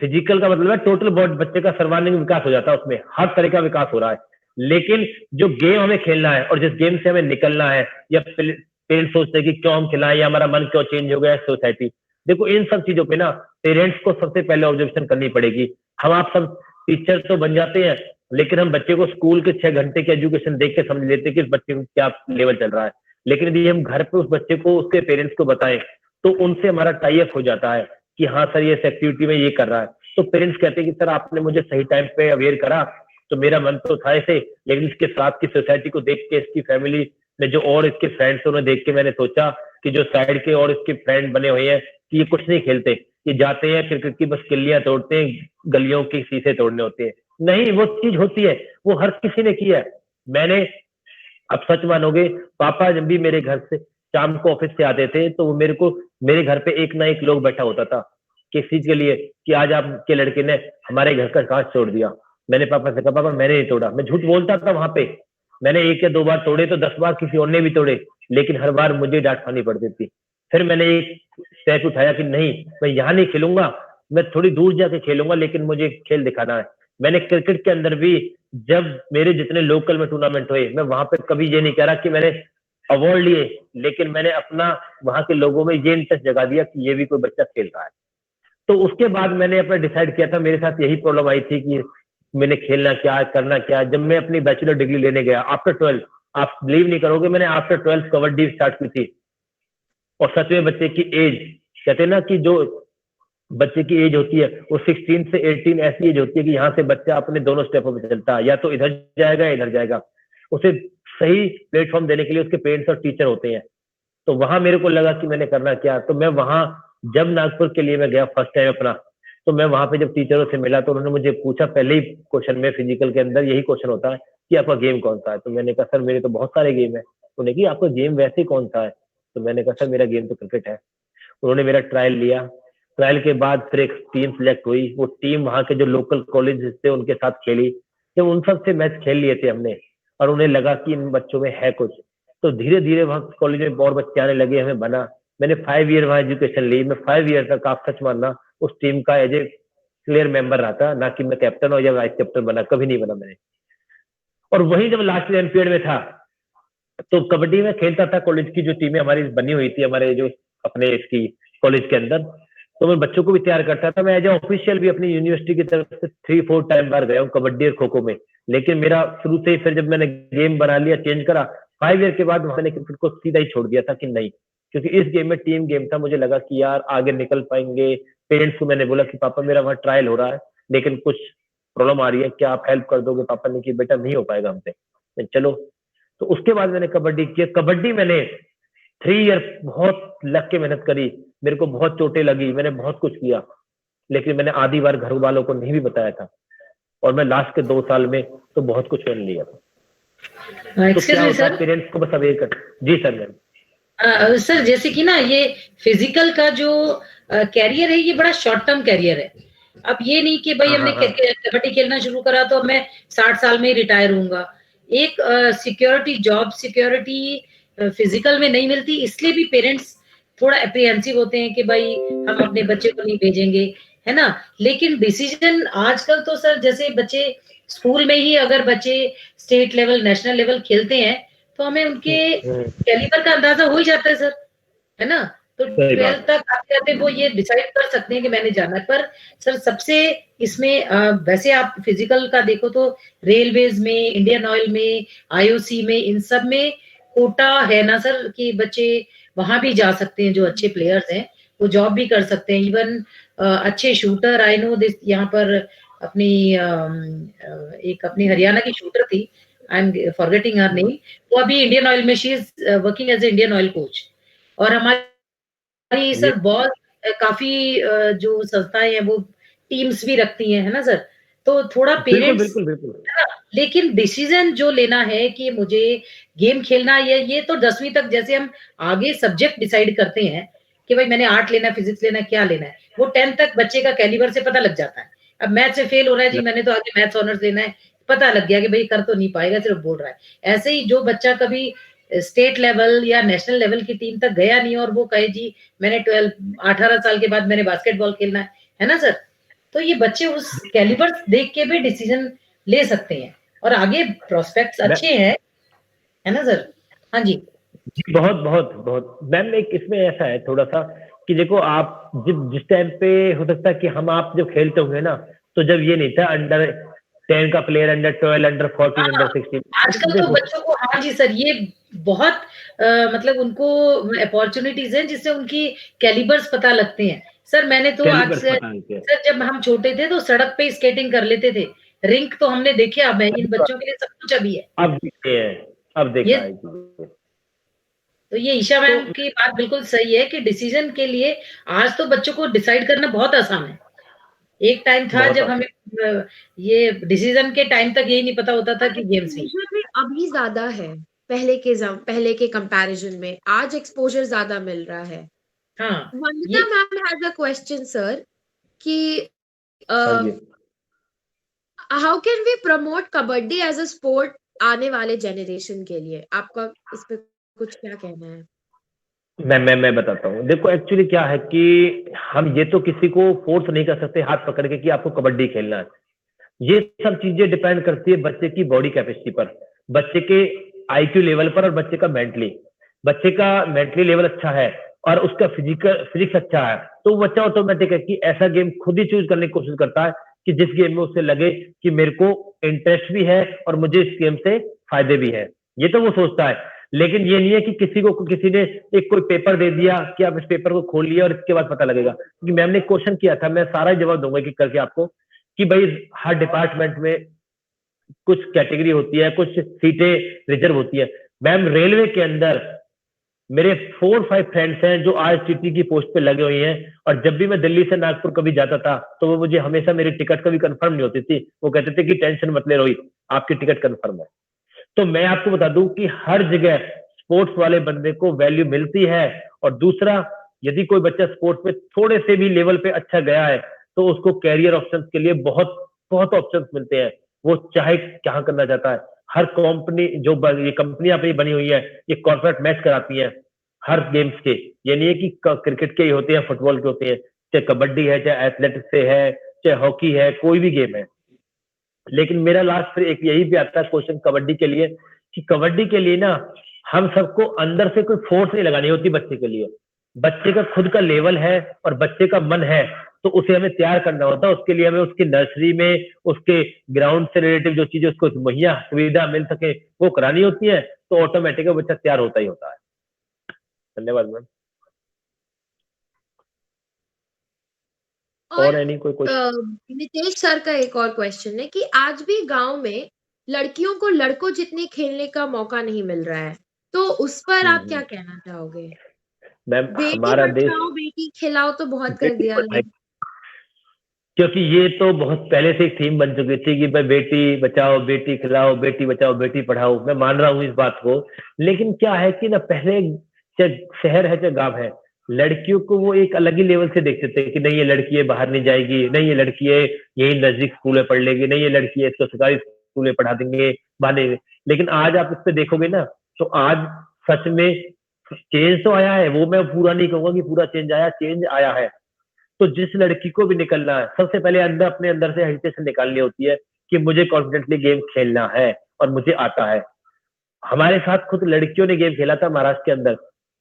फिजिकल का मतलब है टोटल बॉडी, बच्चे का सर्वांगीण विकास हो जाता है, उसमें हर तरह का विकास हो रहा है। लेकिन जो गेम हमें खेलना है और जिस गेम से हमें निकलना है, या पेरेंट्स सोचते हैं कि क्यों हम खिलाएं या हमारा मन क्यों चेंज हो गया है सोसाइटी, देखो इन सब चीजों पे ना पेरेंट्स को सबसे पहले ऑब्जर्वेशन करनी पड़ेगी। हम आप सब टीचर तो बन जाते हैं, लेकिन हम बच्चे को स्कूल के 6 घंटे की एजुकेशन देख के समझ लेते हैं कि इस बच्चे को क्या लेवल चल रहा है। लेकिन यदि हम घर पे उस बच्चे को उसके पेरेंट्स को बताएं तो उनसे हमारा टाई अप हो जाता है कि हाँ सर ये एक्टिविटी में ये कर रहा है, तो पेरेंट्स कहते हैं कि सर आपने मुझे सही टाइम पे अवेयर करा, तो मेरा मन तो था ऐसे, लेकिन इसके साथ की सोसाइटी को देख के, इसकी फैमिली में जो और इसके फ्रेंड्स उन्हें देख के मैंने सोचा कि जो साइड के और इसके फ्रेंड बने हुए हैं कि ये कुछ नहीं खेलते, ये जाते हैं क्रिकेट की बस किल्लियां तोड़ते हैं, गलियों के शीशे तोड़ने होते हैं। नहीं, वो चीज होती है, वो हर किसी ने किया है। मैंने, अब सच मानोगे, पापा जब भी मेरे घर से शाम को ऑफिस से आते थे तो वो मेरे घर पे एक ना एक लोग बैठा होता था किस चीज के लिए, कि आज आपके लड़के ने हमारे घर का कांच तोड़ दिया। मैंने पापा से कहा पापा मैंने नहीं तोड़ा, मैं झूठ बोलता था वहां पे, मैंने 1 या 2 बार तोड़े तो 10 बार किसी और ने भी तोड़े, लेकिन हर बार मुझे डांट खानी पड़ती थी। फिर मैंने एक स्टेप उठाया कि नहीं, मैं यहाँ नहीं खेलूंगा, मैं थोड़ी दूर जाके खेलूंगा, लेकिन मुझे खेल दिखाना है। मैंने क्रिकेट के अंदर भी जब मेरे जितने लोकल में टूर्नामेंट हुए, मैं वहां पे कभी ये नहीं कह रहा कि मैंने अवार्ड लिए, लेकिन मैंने अपना वहां के लोगों में ये इंटरेस्ट जगा दिया कि ये भी कोई बच्चा खेल रहा है। तो उसके बाद मैंने अपना डिसाइड किया था, मेरे साथ यही प्रॉब्लम आई थी कि मैंने खेलना क्या करना क्या। जब मैं अपनी बैचलर डिग्री लेने गया आफ्टर 12, आप बिलीव नहीं करोगे, मैंने आफ्टर 12 कबड्डी स्टार्ट की थी। और सच में बच्चे की एज, कहते हैं ना कि जो बच्चे की एज होती है वो 16 से 18 ऐसी एज होती है कि यहाँ से बच्चा अपने दोनों स्टेपों पे चलता है, या तो इधर जाएगा या इधर जाएगा। उसे सही प्लेटफॉर्म देने के लिए उसके पेरेंट्स और टीचर होते हैं। तो वहां मेरे को लगा कि मैंने करना क्या, तो मैं वहां जब नागपुर के लिए मैं गया फर्स्ट टाइम अपना, तो मैं वहां पे जब टीचरों से मिला तो उन्होंने मुझे पूछा, पहले ही क्वेश्चन में फिजिकल के अंदर यही क्वेश्चन होता है कि आपका गेम कौन सा है। तो मैंने कहा सर मेरे तो बहुत सारे गेम है। उन्होंने कि आपका गेम वैसे कौन सा है, तो मैंने कहा सर मेरा गेम तो क्रिकेट है। उन्होंने मेरा ट्रायल लिया, ट्रायल के बाद फिर एक टीम सिलेक्ट हुई, वो टीम वहां के जो लोकल कॉलेज थे उनके साथ खेली। जब उन सब से मैच खेल लिए थे हमने और उन्हें लगा कि इन बच्चों में है कुछ, तो धीरे धीरे वहां कॉलेज में और बच्चे आने लगे, हमें बना। मैंने 5 ईयर वहां एजुकेशन ली, मैं 5 ईयर तक, आप सच मानना, उस टीम का एज ए प्लेयर मेंबर रहा था, ना कि मैं कैप्टन और या वाइस कैप्टन बना, कभी नहीं बना मैंने। और वही जब लास्ट पीरियड में था तो कबड्डी में खेलता था, कॉलेज की जो टीमें हमारी बनी हुई थी हमारे जो अपने इसकी कॉलेज के अंदर, तो मैं बच्चों को भी तैयार करता था। मैं एज ए ऑफिशियल भी अपनी यूनिवर्सिटी की तरफ से 3-4 टाइम बार गया हूँ कबड्डी और खो खो में। लेकिन मेरा शुरू से ही फिर जब मैंने गेम बना लिया, चेंज करा 5 ईयर के बाद, मैंने क्रिकेट को सीधा ही छोड़ दिया था कि नहीं, क्योंकि इस गेम में टीम गेम था, मुझे लगा कि यार आगे निकल पाएंगे। पेरेंट्स को मैंने बोला कि पापा मेरा वहाँ ट्रायल हो रहा है लेकिन कुछ प्रॉब्लम आ रही है, क्या आप हेल्प कर दोगे? पापा ने कि बेटा नहीं हो पाएगा हमसे। चलो, तो उसके बाद मैंने कबड्डी किया। कबड्डी मैंने 3 ईयर बहुत लग के मेहनत करी, मेरे को बहुत चोटें लगी, मैंने बहुत कुछ किया, लेकिन मैंने आधी बार घर वालों को नहीं भी बताया था। और मैं लास्ट के 2 साल में तो बहुत कुछ कर लिया था। तो क्या होता है, पेरेंट्स को बस अवेयर कर। जी सर मैम। सर जैसे कि ना ये फिजिकल का जो कैरियर है, ये बड़ा शॉर्ट टर्म कैरियर है। अब ये नहीं कि भाई हमने कबड्डी खेलना शुरू करा तो मैं 60 साल में रिटायर होऊंगा। एक सिक्योरिटी, जॉब सिक्योरिटी फिजिकल में नहीं मिलती, इसलिए भी पेरेंट्स थोड़ा अप्रीहेंसिव होते हैं कि भाई हम अपने बच्चे को नहीं भेजेंगे, है ना। लेकिन डिसीजन आजकल तो सर, जैसे बच्चे स्कूल में ही अगर बच्चे स्टेट लेवल, नेशनल लेवल खेलते हैं तो हमें उनके कैलिबर का अंदाजा हो ही जाता है सर, है ना। तो 12th तक आते आते वो ये डिसाइड कर सकते हैं कि मैंने जाना है। पर सर सबसे इसमें वैसे आप फिजिकल का देखो तो रेलवेज में, इंडियन ऑयल में, आईओसी में, इन सब में कोटा है ना सर, कि बच्चे वहां भी जा सकते हैं, जो अच्छे प्लेयर्स हैं वो जॉब भी कर सकते हैं। इवन अच्छे शूटर, आई नो दिस, यहाँ पर अपनी एक अपनी हरियाणा की शूटर थी, I am forgetting her name, वो अभी इंडियन ऑयल में, she is working as a Indian Oil coach. और हमारी सर बहुत काफी जो संस्थाएं हैं वो टीम्स भी रखती हैं, है ना सर। तो थोड़ा पेरेंट्स, लेकिन डिसीजन जो लेना है कि मुझे गेम खेलना, ये तो 10वीं तक, जैसे हम आगे सब्जेक्ट डिसाइड करते हैं कि भाई मैंने आर्ट लेना है, फिजिक्स लेना है, क्या लेना है, वो 10th तक बच्चे का कैलिबर से पता लग जाता है। अब मैथ से फेल हो रहा है जी, मैंने तो आगे मैथ्स ऑनर्स लेना है, पता लग गया कि भाई कर तो नहीं पाएगा, सिर्फ बोल रहा है। ऐसे ही जो बच्चा कभी स्टेट लेवल या नेशनल लेवल की टीम तक गया नहीं और वो कहे जी मैंने 18 साल के बाद मैंने बास्केटबॉल खेलना है ना सर। तो ये बच्चे उस कैलिबर देख के भी डिसीजन ले सकते हैं और आगे प्रोस्पेक्ट्स अच्छे हैं, है ना सर। हाँ जी, बहुत बहुत बहुत मैम, एक इसमें ऐसा है थोड़ा सा कि देखो, आप जिस टाइम पे हो सकता है कि हम आप जब खेलते होंगे ना, तो जब ये नहीं था अंडर 10 का प्लेयर, अंडर 12, अंडर 14, अंडर 16, आजकल तो बच्चों को, हाँ जी सर, ये बहुत मतलब उनको अपॉर्चुनिटीज हैं जिससे उनकी कैलिबर्स पता लगते हैं। सर मैंने तो आज से, सर जब हम छोटे थे तो सड़क पे स्केटिंग कर लेते थे, रिंक तो हमने देखे। अब इन बच्चों के लिए सब कुछ अभी है, अब देखा है। तो ये ईशा मैम की बात बिल्कुल सही है कि डिसीजन के लिए आज तो बच्चों को डिसाइड करना बहुत आसान है। एक टाइम था जब हमें ये डिसीजन के टाइम तक यही नहीं पता होता था कि गेम्स अभी ज्यादा है, पहले के कंपैरिजन में आज एक्सपोजर ज्यादा मिल रहा है। हाँ वंदना ये ma'am has a question sir कि हाँ जी। How can we promote kabaddi as a sport आने वाले जनरेशन के लिए? आपका इस पे कुछ क्या कहना है? मैं बताता हूँ। देखो एक्चुअली क्या है कि हम ये तो किसी को फोर्स नहीं कर सकते हाथ पकड़ के कि आपको कबड्डी खेलना है। ये सब चीजें डिपेंड करती है बच्चे की बॉडी कैपेसिटी पर, बच्चे के आईक्यू लेवल पर और बच्चे का मेंटली लेवल अच्छा है और उसका फिजिक्स अच्छा है तो बच्चा ऑटोमेटिक है कि ऐसा गेम खुद ही चूज करने की कोशिश करता है कि जिस गेम में उसे लगे कि मेरे को इंटरेस्ट भी है और मुझे इस गेम से फायदे भी है, ये तो वो सोचता है। लेकिन ये नहीं है कि किसी ने एक कोई पेपर दे दिया कि आप इस पेपर को खोल लिया और इसके बाद पता लगेगा। क्योंकि मैम ने क्वेश्चन किया था, मैं सारा जवाब दूंगा कि करके आपको कि भाई हर डिपार्टमेंट में कुछ कैटेगरी होती है, कुछ सीटें रिजर्व होती है। मैम रेलवे के अंदर मेरे 4-5 फ्रेंड्स हैं जो आज टीटी की पोस्ट पे लगे हुए हैं और जब भी मैं दिल्ली से नागपुर कभी जाता था तो वो मुझे हमेशा मेरी टिकट कभी कंफर्म नहीं होती थी। वो कहते थे कि टेंशन मत ले रोहित, आपकी टिकट कंफर्म है। तो मैं आपको बता दूं कि हर जगह स्पोर्ट्स वाले बंदे को वैल्यू मिलती है। और दूसरा, यदि कोई बच्चा स्पोर्ट्स में थोड़े से भी लेवल पे अच्छा गया है तो उसको कैरियर ऑप्शंस के लिए बहुत बहुत ऑप्शंस मिलते हैं, वो चाहे क्या करना चाहता है। हर कंपनी जो ये कंपनियां अपनी बनी हुई है ये कॉर्पोरेट मैच कराती हैं हर गेम्स के। ये नहीं है कि क्रिकेट के ही होते हैं, फुटबॉल के होते हैं, चाहे कबड्डी है, चाहे एथलेटिक्स से है, चाहे हॉकी है, कोई भी गेम है। लेकिन मेरा लास्ट फिर एक यही भी आता है क्वेश्चन कबड्डी के लिए कि कबड्डी के लिए ना हम सबको अंदर से कोई फोर्स नहीं लगानी होती बच्चे के लिए। बच्चे का खुद का लेवल है और बच्चे का मन है तो उसे हमें तैयार करना होता है। उसके लिए हमें उसकी नर्सरी में उसके ग्राउंड से रिलेटिव जो चीजें उसको मुहैया सुविधा मिल सके वो करानी होती है तो ऑटोमेटिक बच्चा तैयार होता ही होता है। धन्यवाद मैम। और एनी कोई क्वेश्चन? नितेश सर का एक और क्वेश्चन है कि आज भी गांव में लड़कियों को लड़कों जितने खेलने का मौका नहीं मिल रहा है, तो उस पर आप क्या कहना चाहोगे? मैम बेटी हमारा देश बचाओ बेटी खिलाओ तो बहुत कर दिया है। क्योंकि ये तो बहुत पहले से एक थीम बन चुकी थी कि भाई बेटी बचाओ बेटी खिलाओ, बेटी बचाओ बेटी पढ़ाओ। मैं मान रहा हूँ इस बात को, लेकिन क्या है कि ना पहले चाहे शहर है चाहे गांव है, लड़कियों को वो एक अलग ही लेवल से देखते थे कि नहीं ये लड़की है बाहर नहीं जाएगी, नहीं ये लड़की है यही नजदीक स्कूल में पढ़ लेगी, नहीं ये लड़की है इसको सरकारी स्कूल में पढ़ा देंगे बहाने। लेकिन आज आप इस पे देखोगे ना तो आज सच में चेंज तो आया है। वो मैं पूरा नहीं कहूंगा कि पूरा चेंज आया है। तो जिस लड़की को भी निकलना है सबसे पहले अपने अंदर से हेजिटेशन निकालनी होती है कि मुझे कॉन्फिडेंटली गेम खेलना है और मुझे आता है। हमारे साथ खुद लड़कियों ने गेम खेला था महाराष्ट्र के अंदर।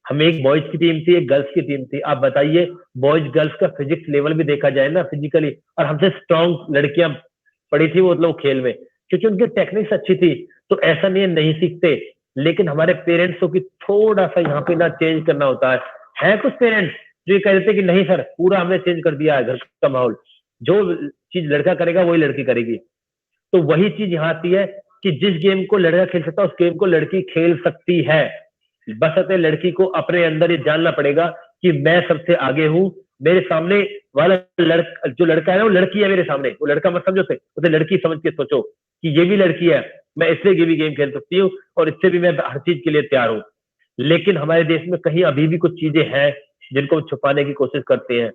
हम एक बॉयज की टीम थी, एक गर्ल्स की टीम थी। आप बताइए बॉयज गर्ल्स का फिजिक्स लेवल भी देखा जाए ना फिजिकली, और हमसे स्ट्रॉन्ग लड़कियां पड़ी थी वो मतलब खेल में, क्योंकि उनकी टेक्निक्स अच्छी थी। तो ऐसा नहीं सीखते, लेकिन हमारे पेरेंट्स को कि थोड़ा सा यहाँ पे ना चेंज करना होता है कुछ पेरेंट्स जो ये कह देते कि नहीं सर पूरा हमने चेंज कर दिया है घर का माहौल, जो चीज लड़का करेगा वही लड़की करेगी। तो वही चीज यहाँ आती है कि जिस गेम को लड़का खेल सकता है उस गेम को लड़की खेल सकती है। बशर्ते लड़की को अपने अंदर ये जानना पड़ेगा कि मैं सबसे आगे हूँ, मेरे सामने वाला जो लड़का है ना वो लड़की है मेरे सामने। वो लड़का मत समझो उसे लड़की समझ के सोचो कि ये भी लड़की है, मैं इससे भी गेम खेल सकती हूँ और इससे भी मैं हर चीज के लिए तैयार हूँ। लेकिन हमारे देश में कहीं अभी भी कुछ चीजें हैं जिनको छुपाने की कोशिश करते हैं।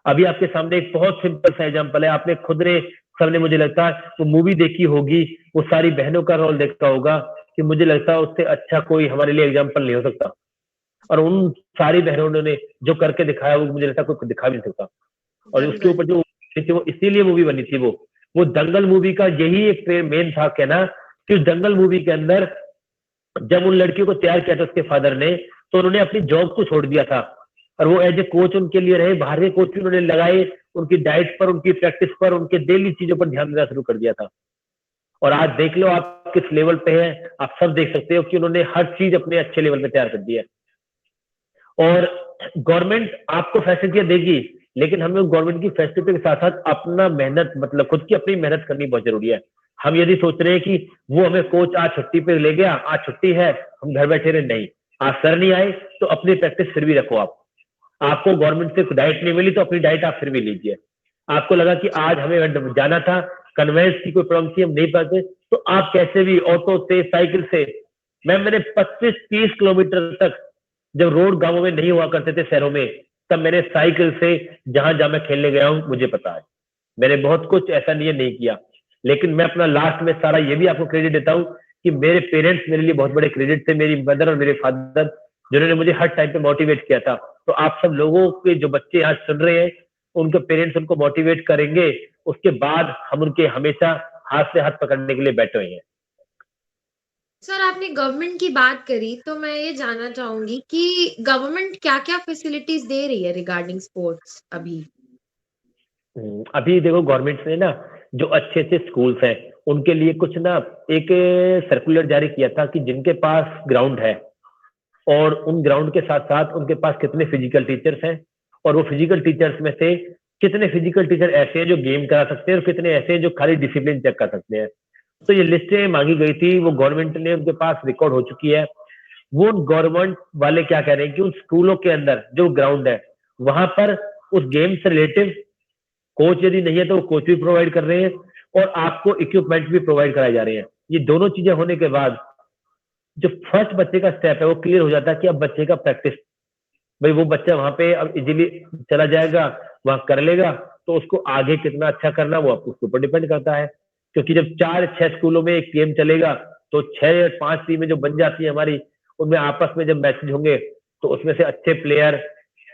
अभी आपके सामने एक बहुत सिंपल सा एग्जांपल है, आपने खुद ने सबने मुझे लगता है वो मूवी देखी होगी, वो सारी बहनों का रोल देखा होगा कि मुझे लगता है उससे अच्छा कोई हमारे लिए एग्जांपल नहीं हो सकता। और उन सारी बहनों ने जो करके दिखाया वो मुझे लगता है कोई दिखा भी नहीं सकता। और उसके ऊपर जो वो इसीलिए मूवी बनी थी वो दंगल मूवी का यही एक मेन था कहना कि उस दंगल मूवी के अंदर जब उन लड़कियों को तैयार किया था उसके फादर ने, तो उन्होंने अपनी जॉब को छोड़ दिया था और वो एज ए कोच उनके लिए रहे। बाहर के कोच भी उन्होंने लगाए, उनकी डाइट पर, उनकी प्रैक्टिस पर, उनके डेली चीजों पर ध्यान देना शुरू कर दिया था। और आज देख लो आप किस लेवल पे हैं, आप सब देख सकते हो कि उन्होंने हर चीज अपने अच्छे लेवल पे तैयार कर दी है। और गवर्नमेंट आपको फैसिलिटियां देगी, लेकिन हमें गवर्नमेंट की फैसिलिटी के साथ साथ अपना मेहनत मतलब खुद की अपनी मेहनत करनी बहुत जरूरी है। हम यदि सोच रहे हैं कि वो हमें कोच आज छुट्टी पे ले गया, आज छुट्टी है हम घर बैठे रहे, नहीं, आज सर नहीं आए तो अपनी प्रैक्टिस फिर भी रखो। आपको गवर्नमेंट से डाइट नहीं मिली तो अपनी डाइट आप फिर भी लीजिए। आपको लगा कि आज हमें जाना था, कन्वेंस की कोई प्रॉब्लम थी हम नहीं पाते, तो आप कैसे भी ऑटो से साइकिल से मैम मैंने 25-30 किलोमीटर तक, जब रोड गांवों में नहीं हुआ करते थे शहरों में, तब मैंने साइकिल से जहां जहां मैं खेलने गया हूं मुझे पता है। मैंने बहुत कुछ ऐसा नहीं किया, लेकिन मैं अपना लास्ट में सारा ये भी आपको क्रेडिट देता हूँ कि मेरे पेरेंट्स मेरे लिए बहुत बड़े क्रेडिट थे, मेरी मदर और मेरे फादर, जिन्होंने मुझे हर टाइम पे मोटिवेट किया था। तो आप सब लोगों के जो बच्चे आज सुन रहे हैं, उनके पेरेंट्स उनको मोटिवेट करेंगे, उसके बाद हम उनके हमेशा हाथ से हाथ पकड़ने के लिए बैठे हुए हैं। सर आपने गवर्नमेंट की बात करी, तो मैं ये जानना चाहूंगी कि गवर्नमेंट क्या क्या फैसिलिटीज दे रही है रिगार्डिंग स्पोर्ट्स अभी? अभी देखो गवर्नमेंट ने ना जो अच्छे अच्छे स्कूल्स हैं उनके लिए कुछ ना एक सर्कुलर जारी किया था कि जिनके पास ग्राउंड है और उन ग्राउंड के साथ साथ उनके पास कितने फिजिकल टीचर्स हैं, और वो फिजिकल टीचर्स में से कितने फिजिकल टीचर ऐसे हैं जो गेम करा सकते हैं और कितने ऐसे हैं जो खाली डिसिप्लिन चेक कर सकते हैं। तो ये लिस्टें मांगी गई थी, वो गवर्नमेंट ने उनके पास रिकॉर्ड हो चुकी है। वो गवर्नमेंट वाले क्या कह रहे हैं कि उन स्कूलों के अंदर जो ग्राउंड है वहां पर उस गेम से रिलेटिव कोच यदि नहीं है तो वो कोच भी प्रोवाइड कर रहे हैं और आपको इक्विपमेंट भी प्रोवाइड कराए जा रहे हैं। ये दोनों चीजें होने के बाद जो फर्स्ट बच्चे का स्टेप है वो क्लियर हो जाता है कि अब बच्चे का प्रैक्टिस, भाई वो बच्चा वहां पे अब इजीली चला जाएगा, वहां कर लेगा, तो उसको आगे कितना अच्छा करना वो उसके ऊपर डिपेंड करता है। क्योंकि जब 4-6 स्कूलों में एक गेम चलेगा तो 6 या 5 टीमें जो बन जाती है हमारी, उनमें आपस में जब मैचेज होंगे तो उसमें से अच्छे प्लेयर,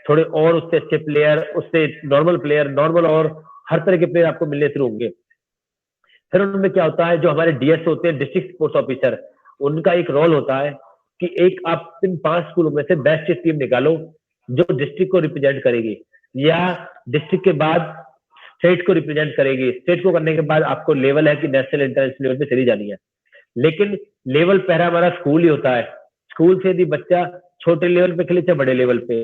थोड़े और उससे अच्छे प्लेयर, उससे नॉर्मल प्लेयर, नॉर्मल और हर तरह के प्लेयर आपको मिलने शुरू होंगे। फिर उनमें क्या होता है, जो हमारे डीएस होते हैं, डिस्ट्रिक्ट स्पोर्ट्स ऑफिसर, उनका एक रोल होता है कि एक आप इन 5 स्कूलों में से बेस्ट टीम निकालो जो डिस्ट्रिक्ट को रिप्रेजेंट करेगी, या डिस्ट्रिक्ट के बाद स्टेट को रिप्रेजेंट करेगी। स्टेट को करने के बाद आपको लेवल है कि नेशनल इंटरनेशनल लेवल पे चली जानी है, लेकिन लेवल पहला हमारा स्कूल ही होता है। स्कूल से यदि बच्चा छोटे लेवल पे खेले चाहे बड़े लेवल पे,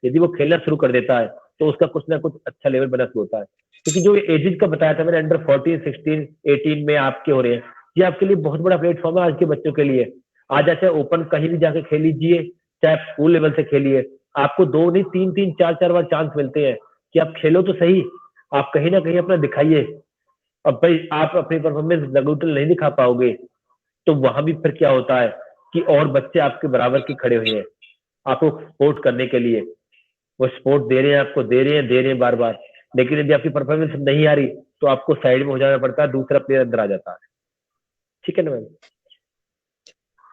यदि वो खेलना शुरू कर देता है तो उसका कुछ ना कुछ अच्छा लेवल बना शुरू होता है। क्योंकि जो एजेस का बताया था मैंने, अंडर 14, 16, 18 में आपके हो रहे हैं, ये आपके लिए बहुत बड़ा प्लेटफॉर्म है आज के बच्चों के लिए। आज चाहे ओपन कहीं भी जाके खेल लीजिए, चाहे आप स्कूल लेवल से खेलिए, आपको 2 नहीं 3-3, 4-4 बार चांस मिलते हैं कि आप खेलो तो सही, आप कहीं ना कहीं अपना दिखाइए। अब भाई आप अपनी परफॉर्मेंस लगूटल नहीं दिखा पाओगे तो वहां भी फिर क्या होता है कि और बच्चे आपके बराबर के खड़े हुए हैं आपको सपोर्ट करने के लिए। वो सपोर्ट दे रहे हैं, आपको दे रहे हैं बार बार, लेकिन यदि आपकी परफॉर्मेंस नहीं आ रही तो आपको साइड में हो जाना पड़ता है, दूसरा प्लेयर अंदर आ जाता है। ठीक है ना मैम?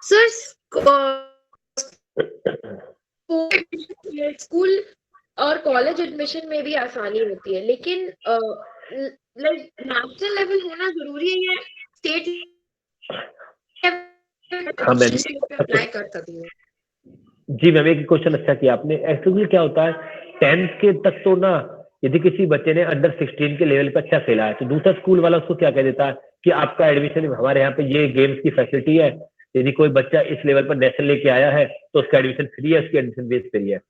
सर स्कूल और कॉलेज एडमिशन में भी आसानी होती है, लेकिन नेशनल लेवल होना जरूरी है या स्टेट अप्लाई कर सकती हूँ? जी मैम, एक क्वेश्चन अच्छा किया आपने। एक्चुअली क्या होता है, 10th के तक तो ना यदि किसी बच्चे ने अंडर 16 के लेवल पे अच्छा खेला है तो दूसरा स्कूल वाला उसको क्या कह देता है कि आपका एडमिशन हमारे यहाँ पे ये गेम्स की फैसिलिटी है, यदि कोई बच्चा इस लेवल पर नेशनल लेके आया है तो उसका एडमिशन फ्री है, उसकी एडमिशन बेस फ्री है।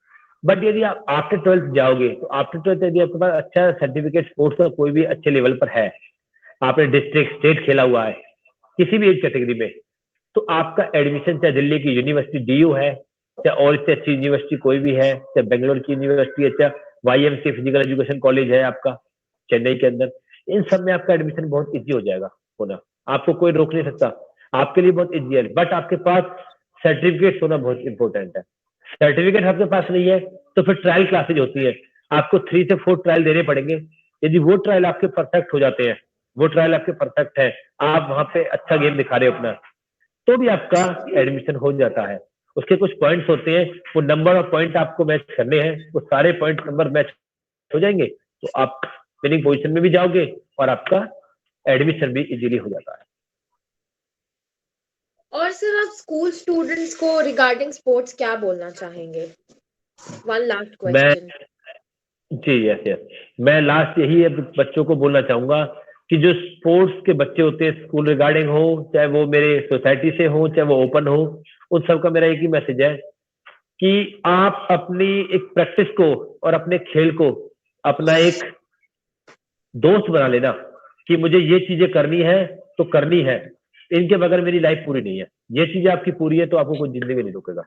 बट यदि आप आफ्टर 12th जाओगे तो आफ्टर 12th यदि आपके पास अच्छा सर्टिफिकेट स्पोर्ट्स का कोई भी अच्छे लेवल पर है, आपने डिस्ट्रिक्ट स्टेट खेला हुआ है किसी भी एज कैटेगरी में, तो आपका एडमिशन चाहे दिल्ली की यूनिवर्सिटी DU है, चाहे और इससे अच्छी यूनिवर्सिटी कोई भी है, चाहे बेंगलोर की यूनिवर्सिटी है, चाहे YMCA फिजिकल एजुकेशन कॉलेज है आपका चेन्नई के अंदर, इन सब में आपका एडमिशन बहुत इजी हो जाएगा होना, आपको कोई रोक नहीं सकता, आपके लिए बहुत इजी है। बट आपके पास सर्टिफिकेट होना बहुत इंपॉर्टेंट है। सर्टिफिकेट आपके पास नहीं है तो फिर ट्रायल क्लासेज होती है, आपको 3 से 4 ट्रायल देने पड़ेंगे। यदि वो ट्रायल आपके परफेक्ट हो जाते हैं, वो ट्रायल आपके परफेक्ट है, आप वहां पे अच्छा गेम दिखा रहे हो अपना, तो भी आपका एडमिशन हो जाता है। उसके कुछ पॉइंट्स होते हैं, वो नंबर ऑफ पॉइंट आपको मैच करने हैं, वो सारे पॉइंट नंबर मैच हो जाएंगे तो आप विनिंग पोजीशन में भी जाओगे और आपका एडमिशन भी इजीली हो जाता है। और सर आप स्कूल स्टूडेंट्स को रिगार्डिंग स्पोर्ट्स क्या बोलना चाहेंगे? One last question. जी यस, मैं लास्ट यही बच्चों को बोलना चाहूंगा कि जो स्पोर्ट्स के बच्चे होते हैं स्कूल रिगार्डिंग हो, चाहे वो मेरे सोसाइटी से हो, चाहे वो ओपन हो, उन सबका मेरा एक ही मैसेज है कि आप अपनी एक प्रैक्टिस को और अपने खेल को अपना एक दोस्त बना लेना कि मुझे ये चीजें करनी है तो करनी है, इनके बगैर मेरी लाइफ पूरी नहीं है। ये चीजें आपकी पूरी है तो आपको कोई जिंदगी नहीं रोकेगा।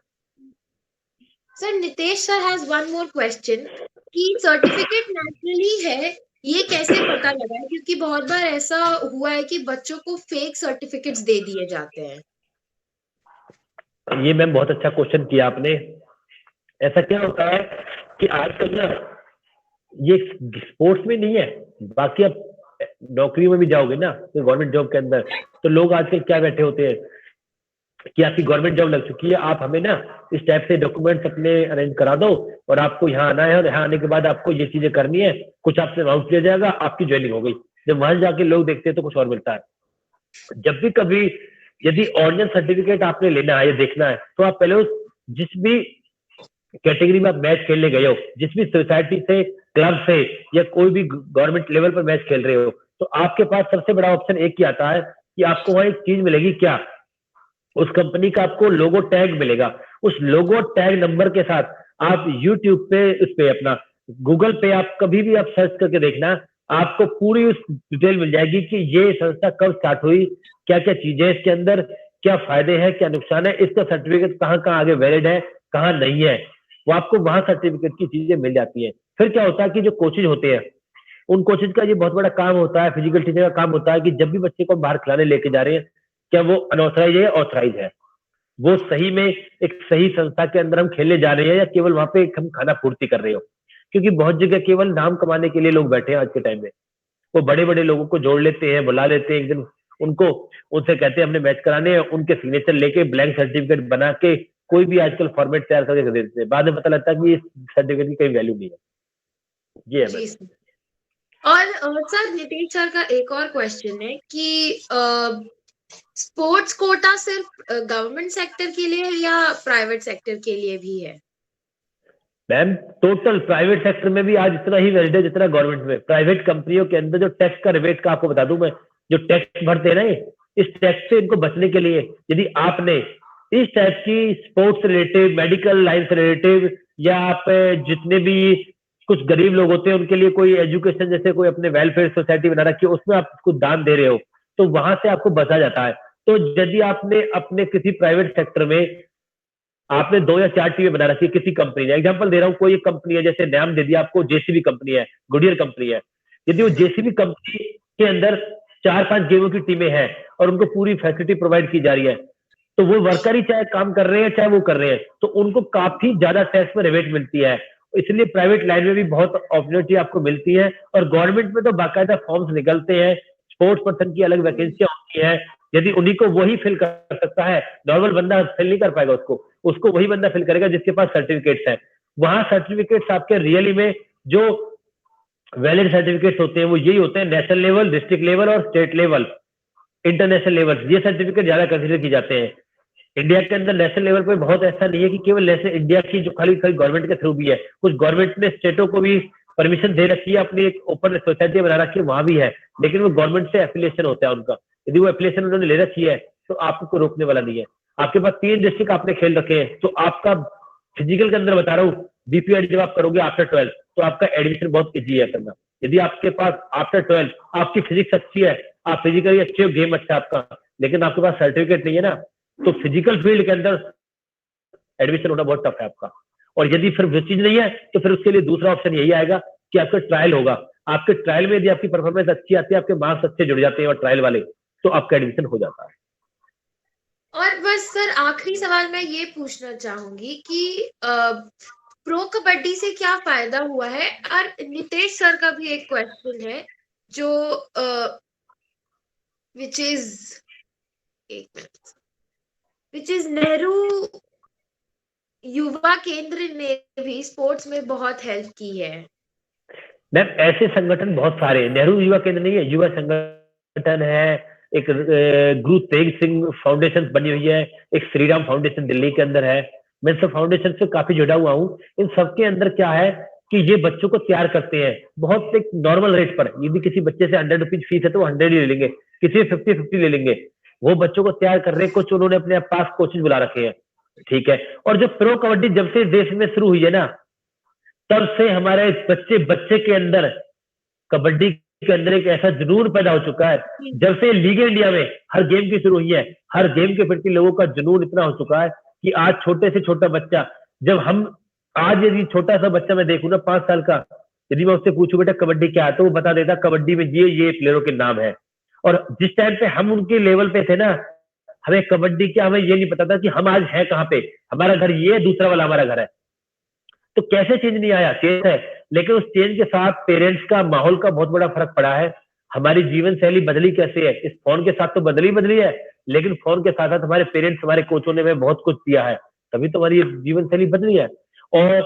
Sir Nitesh sir has one more question कि सर्टिफिकेट नेशनली है, ये कैसे पता लगा है? क्योंकि बहुत बार ऐसा हुआ है कि बच्चों को फेक सर्टिफिकेट्स दे दिए जाते हैं। ये मैम बहुत अच्छा क्वेश्चन किया आपने। ऐसा क्या होता है कि आजकल ना ये स्पोर्ट्स में नहीं है, बाकी आप नौकरी में भी जाओगे ना तो गवर्नमेंट जॉब के अंदर, तो लोग आजकल क्या बैठे होते हैं कि आपकी गवर्नमेंट जॉब लग चुकी है, आप हमें ना इस टाइप से डॉक्यूमेंट्स अपने अरेंज करा दो और आपको यहाँ आना है और यहाँ आने के बाद आपको ये चीजें करनी है, कुछ आपसे अमाउंट लिया जाएगा, आपकी ज्वाइनिंग हो गई। जब वहां जाके लोग देखते हैं तो कुछ और मिलता है। जब भी कभी यदि ऑरिजिनल सर्टिफिकेट आपने लेना है या देखना है तो आप पहले उस जिस भी कैटेगरी में आप मैच खेलने गए हो, जिस भी सोसाइटी से, क्लब से या कोई भी गवर्नमेंट लेवल पर मैच खेल रहे हो, तो आपके पास सबसे बड़ा ऑप्शन एक ही आता है कि आपको वहां एक चीज मिलेगी, क्या, उस कंपनी का आपको लोगो टैग मिलेगा। उस लोगो टैग नंबर के साथ आप यूट्यूब पे, उस पे अपना गूगल पे आप कभी भी आप सर्च करके देखना, आपको पूरी उस डिटेल मिल जाएगी कि ये संस्था कब स्टार्ट हुई, क्या क्या चीजें हैं इसके अंदर, क्या फायदे हैं, क्या नुकसान है, इसका सर्टिफिकेट कहाँ कहाँ आगे वैलिड है, कहाँ नहीं है, वो आपको वहां सर्टिफिकेट की चीजें मिल जाती है। फिर क्या होता है कि जो कोचेज होते हैं, उन कोचेज का ये बहुत बड़ा काम होता है, फिजिकल टीचर का काम होता है कि जब भी बच्चे को बाहर खिलाने लेके जा रहे हैं, क्या वो अनऑथराइज है या ऑथराइज है, वो सही में एक सही संस्था के अंदर हम खेलने जा रहे हैं या केवल वहां पे हम खाना पूर्ति कर रहे हो। क्योंकि बहुत जगह केवल नाम कमाने के लिए लोग बैठे हैं आज के टाइम में। वो बड़े बड़े लोगों को जोड़ लेते हैं, बुला लेते हैं एक दिन उनको, उनसे कहते हैं हमने मैच कराने हैं, उनके सिग्नेचर लेके ब्लैंक सर्टिफिकेट बना के कोई भी आजकल फॉर्मेट तैयार करके दे देते हैं, बाद में पता लगता है कि इस सर्टिफिकेट की कोई वैल्यू नहीं है। ये है जी मैम। सर। और सर नितेश सर का एक और क्वेश्चन है कि स्पोर्ट्स कोटा सिर्फ गवर्नमेंट सेक्टर के लिए है या प्राइवेट सेक्टर के लिए भी है? मैम टोटल प्राइवेट सेक्टर में भी आज इतना ही वैलिड है जितना गवर्नमेंट में। प्राइवेट कंपनियों के अंदर जो टैक्स का रिबेट का आपको बता दूं मैं, जो टैक्स भरते हैं ना, इस टैक्स से इनको बचने के लिए यदि आपने इस टाइप की स्पोर्ट्स रिलेटिव, मेडिकल लाइन से रिलेटिव, या आप जितने भी कुछ गरीब लोग होते हैं उनके लिए कोई एजुकेशन, जैसे कोई अपने वेलफेयर सोसाइटी बना रखी है, उसमें आप कुछ दान दे रहे हो, तो वहां से आपको बचा जाता है। तो यदि आपने अपने किसी प्राइवेट सेक्टर में आपने 2 या 4 टीमें बना रखी है किसी कंपनी ने, एग्जांपल दे रहा हूँ, कोई एक कंपनी है, जैसे नाम दे दिया आपको, जेसीबी कंपनी है, गुडियर कंपनी है, यदि वो जेसीबी कंपनी के अंदर 4-5 गेमों की टीमें हैं और उनको पूरी फैसिलिटी प्रोवाइड की जा रही है, तो वो वर्कर ही चाहे काम कर रहे हैं चाहे वो कर रहे हैं, तो उनको काफी ज्यादा टैक्स में रिबेट मिलती है। इसलिए प्राइवेट लाइन में भी बहुत अपॉर्चुनिटी आपको मिलती है, और गवर्नमेंट में तो बाकायदा फॉर्म्स निकलते हैं, स्पोर्ट्स पर्सन की अलग वैकेंसियां होती है, यदि उन्हीं को वही फिल कर सकता है, नॉर्मल बंदा फिल नहीं कर पाएगा, उसको वही बंदा फिल करेगा जिसके पास सर्टिफिकेट्स हैं। वहां सर्टिफिकेट्स आपके रियली में जो वैलिड सर्टिफिकेट्स होते हैं वो यही होते हैं, नेशनल लेवल, डिस्ट्रिक्ट लेवल और स्टेट लेवल, इंटरनेशनल लेवल, ये सर्टिफिकेट ज्यादा कंसिडर की जाते हैं। इंडिया के अंदर नेशनल लेवल पे बहुत ऐसा नहीं है कि केवल नेशनल इंडिया की जो खाली गवर्नमेंट के थ्रू भी है, कुछ गवर्नमेंट ने स्टेटों को भी परमिशन दे रखी है, अपनी एक ओपन सोसाइटी बना रखी है, वहां भी है, लेकिन वो गवर्नमेंट से एफिलिएशन होता है उनका। यदि वो एफिलिएशन उन्होंने ले रखी है तो आपको कोई रोकने वाला नहीं है। आपके पास 3 डिस्ट्रिक्ट आपने खेल रखे हैं, तो आपका फिजिकल के अंदर बता रहा हूँ, बीपीएड जब आप करोगे आफ्टर 12 तो आपका एडमिशन बहुत इजी है करना। यदि आपके पास आफ्टर 12 आपकी फिजिक्स अच्छी है, आप फिजिकली अच्छे हो, गेम अच्छा है आपका, लेकिन आपके पास सर्टिफिकेट नहीं है ना, तो फिजिकल फील्ड के अंदर एडमिशन होना बहुत टफ है आपका। और यदि फिर वो चीज नहीं है तो फिर उसके लिए दूसरा ऑप्शन यही आएगा कि आपका ट्रायल होगा। आपके ट्रायल में यदि आपकी परफॉर्मेंस अच्छी आती है, आपके मार्क्स अच्छे जुड़ जाते हैं और ट्रायल वाले, तो आपका एडमिशन हो जाता है। और बस सर आखिरी सवाल मैं ये पूछना चाहूंगी कि प्रो कबड्डी से क्या फायदा हुआ है? और नितेश सर का भी एक क्वेश्चन है जो विच इज नेहरू युवा केंद्र ने भी स्पोर्ट्स में बहुत हेल्प की है। मैम ऐसे संगठन बहुत सारे, नेहरू युवा केंद्र नहीं है, युवा संगठन है, एक गुरु तेग सिंह फाउंडेशन बनी हुई है, एक श्री राम फाउंडेशन दिल्ली के अंदर है, मैं सब फाउंडेशन से काफी जुड़ा हुआ हूँ। इन सबके अंदर क्या है कि ये बच्चों को तैयार करते हैं बहुत एक नॉर्मल रेट पर। यदि किसी बच्चे से 100 रुपीज फीस है तो वो 100 ही ले लेंगे, किसी 50-50 ले लेंगे, वो बच्चों को तैयार कर रहे हैं। कुछ उन्होंने अपने पास कोचेज बुला रखे हैं, ठीक है। और जब प्रो कबड्डी जब से देश में शुरू हुई है ना, तब से हमारे बच्चे के अंदर कबड्डी के अंदर एक ऐसा जुनून पैदा हो चुका है। जब से लीग इंडिया में हर गेम की शुरू हुई है, हर गेम के प्रति लोगों का जुनून इतना हो चुका है कि आज छोटे से छोटा बच्चा, जब हम आज यदि छोटा सा बच्चा मैं देखूं ना 5 साल का, यदि मैं उससे पूछूं बेटा कबड्डी क्या है, तो वो बता देता कबड्डी में ये प्लेयरों के नाम है। और जिस टाइम पे हम उनके लेवल पे थे ना, हमें कबड्डी क्या, हमें ये नहीं पता था कि हम आज है कहाँ पे, हमारा घर ये, दूसरा वाला हमारा घर है। तो कैसे चेंज नहीं आया, चेंज है, लेकिन उस चेंज के साथ पेरेंट्स का, माहौल का बहुत बड़ा फर्क पड़ा है। हमारी जीवन शैली बदली कैसे है, इस फोन के साथ तो बदली है, लेकिन फोन के साथ साथ हमारे पेरेंट्स, हमारे कोचों ने हमें बहुत कुछ दिया है, तभी तो हमारी जीवन शैली बदली है। और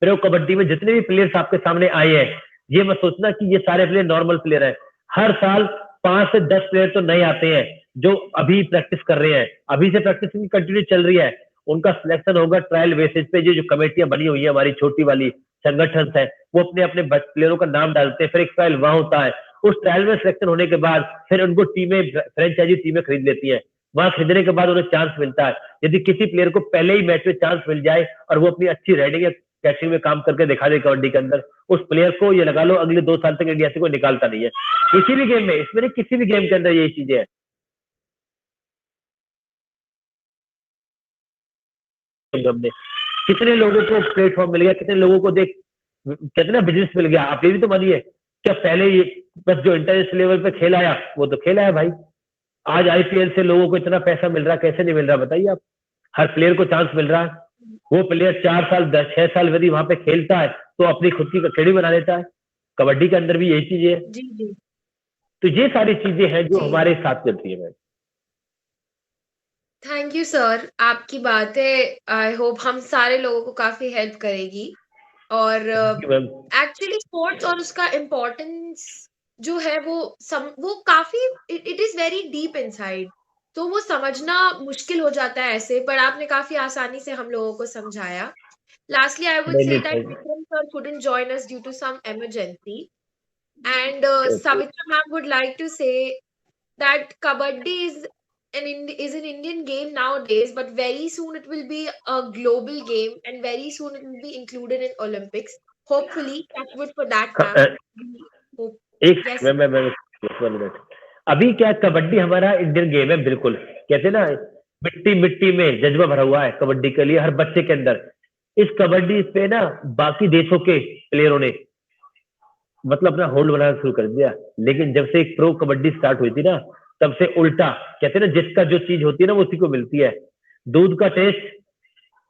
प्रो कबड्डी में जितने भी प्लेयर्स आपके सामने आए हैं, ये मत सोचना कि ये सारे प्लेयर नॉर्मल प्लेयर हैं। हर साल 5 से 10 प्लेयर तो नए आते हैं जो अभी प्रैक्टिस कर रहे हैं, अभी से प्रैक्टिस कंटिन्यू चल रही है। उनका सिलेक्शन होगा ट्रायल बेसिस पे। जो कमेटियां बनी हुई है, हमारी छोटी वाली संगठन है, वो अपने अपने प्लेयरों का नाम डालते हैं, फिर एक ट्रायल वहां होता है। उस ट्रायल में सिलेक्शन होने के बाद फिर उनको टीमें, फ्रेंचाइजी टीमें खरीद लेती हैं। वहां खरीदने के बाद उन्हें चांस मिलता है। यदि किसी प्लेयर को पहले ही मैच में चांस मिल जाए और वो अपनी अच्छी राइडिंग या कैचिंग में काम करके दिखा दे कबड्डी के अंदर, उस प्लेयर को ये लगा लो अगले 2 साल तक इंडिया से कोई निकालता नहीं है। किसी भी गेम में, इसमें नहीं, किसी भी गेम के अंदर यही चीजें हैं। हमने कितने लोगों को प्लेटफॉर्म मिल गया, कितने लोगों को देख कितना बिजनेस मिल गया। आप ये भी तो मानिए, क्या पहले ये बस जो इंटरनेशनल लेवल पे खेल आया वो तो खेल आया भाई। आज आईपीएल से लोगों को इतना पैसा मिल रहा, कैसे नहीं मिल रहा बताइए आप। हर प्लेयर को चांस मिल रहा है। वो प्लेयर 4 साल 6 साल यदि वहां पे खेलता है तो अपनी खुद की अकेडमी बना लेता है। कबड्डी के अंदर भी यही चीजें है। जी जी तो ये सारी चीजें हैं जो जी हमारे साथ चलती है। थैंक यू सर, आपकी बातें आई होप हम सारे लोगों को काफी हेल्प करेगी। और मैम, एक्चुअली स्पोर्ट्स और उसका इम्पोर्टेंस जो है वो काफी it is very deep inside, तो वो समझना मुश्किल हो जाता है ऐसे, पर आपने काफी आसानी से हम लोगों को समझाया। Lastly, I would नहीं say नहीं, that thank Vikram sir couldn't join us due to some emergency, and you. Savitra ma'am would like to say that kabaddi is an Indian game nowadays, but very soon it will be a global game, and very soon it will be included in Olympics. Hopefully, touch wood for that, ma'am. We hope. एक Yes. मैं 1 minute. अभी क्या कबड्डी हमारा Indian game है, बिल्कुल कहते ना मिट्टी में जज्बा भरा हुआ है कबड्डी के लिए हर बच्चे के अंदर। इस कबड्डी पे ना बाकी देशों के प्लेयरों ने मतलब अपना होल्ड बनाना शुरू कर दिया, लेकिन जब से एक प्रो कबड्डी स्टार्ट हुई थी ना, तब से उल्टा कहते ना, जिसका जो चीज होती है ना वो उसी को मिलती है। दूध का टेस्ट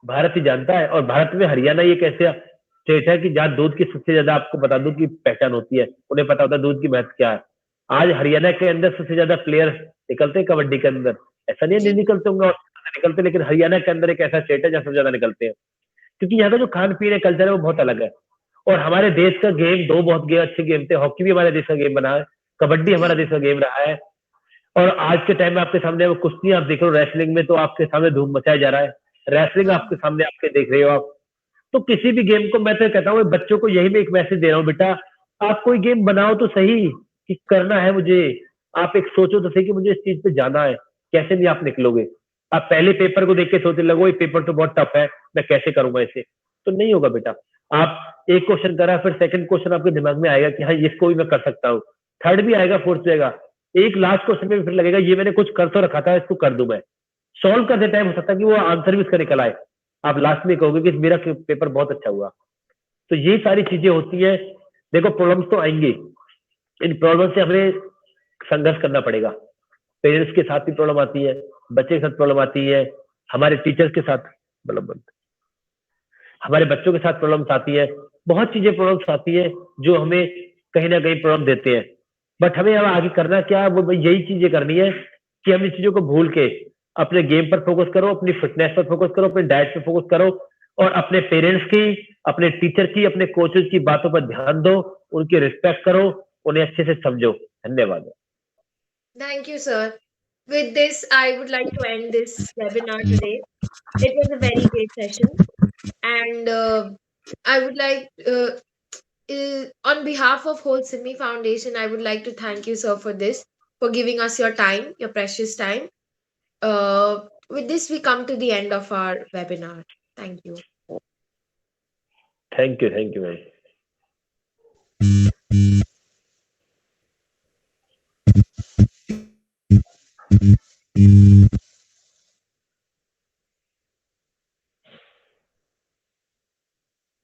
भारत ही जानता है, और भारत में हरियाणा ये कैसे स्टेट है कि जहाँ दूध की सबसे ज्यादा, आपको बता दूं, की पहचान होती है, उन्हें पता होता है दूध की महत्व क्या है। आज हरियाणा के अंदर सबसे ज्यादा प्लेयर निकलते हैं कबड्डी के अंदर। ऐसा नहीं निकलते होंगे, निकलते, लेकिन हरियाणा के अंदर एक ऐसा स्टेट है जहाँ सबसे ज्यादा निकलते हैं, क्योंकि यहाँ का जो खान पीन है, कल्चर है, वो बहुत अलग है। और हमारे देश का गेम दो बहुत अच्छे गेम थे। हॉकी भी हमारे देश का गेम बना है, कबड्डी हमारा देश का गेम रहा है। और आज के टाइम में आपके सामने वो कुश्ती आप देख रहे हो, रेसलिंग में तो आपके सामने धूम मचाया जा रहा है। रेसलिंग आपके सामने आपके देख रहे हो आप। तो किसी भी गेम को मैं तो कहता हूँ, बच्चों को यही मैं एक मैसेज दे रहा हूँ, बेटा आप कोई गेम बनाओ तो सही कि करना है मुझे। आप एक सोचो तो सही कि मुझे इस चीज पे जाना है। कैसे नहीं आप निकलोगे? आप पहले पेपर को देख के सोचने लगो ये पेपर तो बहुत टफ है, मैं कैसे करूंगा इसे, तो नहीं होगा बेटा। आप एक क्वेश्चन करा, फिर सेकंड क्वेश्चन आपके दिमाग में आएगा कि हाँ इसको भी मैं कर सकता हूँ, थर्ड भी आएगा, फोर्थ भी आएगा। एक लास्ट क्वेश्चन में फिर लगेगा ये मैंने कुछ कर तो रखा था, इसको कर दूं मैं। सॉल्व करते टाइम हो सकता है कि वो आंसर भी उसका निकल आए, आप लास्ट में कहोगे कि मेरा पेपर बहुत अच्छा हुआ। तो ये सारी चीजें होती है। देखो प्रॉब्लम्स तो आएंगी, इन प्रॉब्लम से हमें संघर्ष करना पड़ेगा। पेरेंट्स के साथ भी प्रॉब्लम आती है, बच्चे के साथ प्रॉब्लम आती है, हमारे टीचर्स के साथ प्रॉब्लम, हमारे बच्चों के साथ प्रॉब्लम्स आती है, बहुत चीजें प्रॉब्लम्स आती है जो हमें कहीं ना कहीं प्रॉब्लम देते हैं। बट हमें अब आगे करना क्या, वो यही चीजें करनी है कि हम इन चीजों को भूल के अपने गेम पर फोकस करो, अपनी फिटनेस पर फोकस करो, अपने डाइट पर फोकस करो, और अपने पेरेंट्स की, अपने टीचर की, अपने कोचेस की बातों पर ध्यान दो, उनकी रिस्पेक्ट करो, उन्हें अच्छे से समझो। धन्यवाद। Thank you, sir. With this, I would like to end this webinar today. It was a very great session, and I would like, on behalf of whole Simi Foundation, I would like to thank you, sir, for this, for giving us your time, your precious time. With this, we come to the end of our webinar. Thank you. Thank you, ma'am.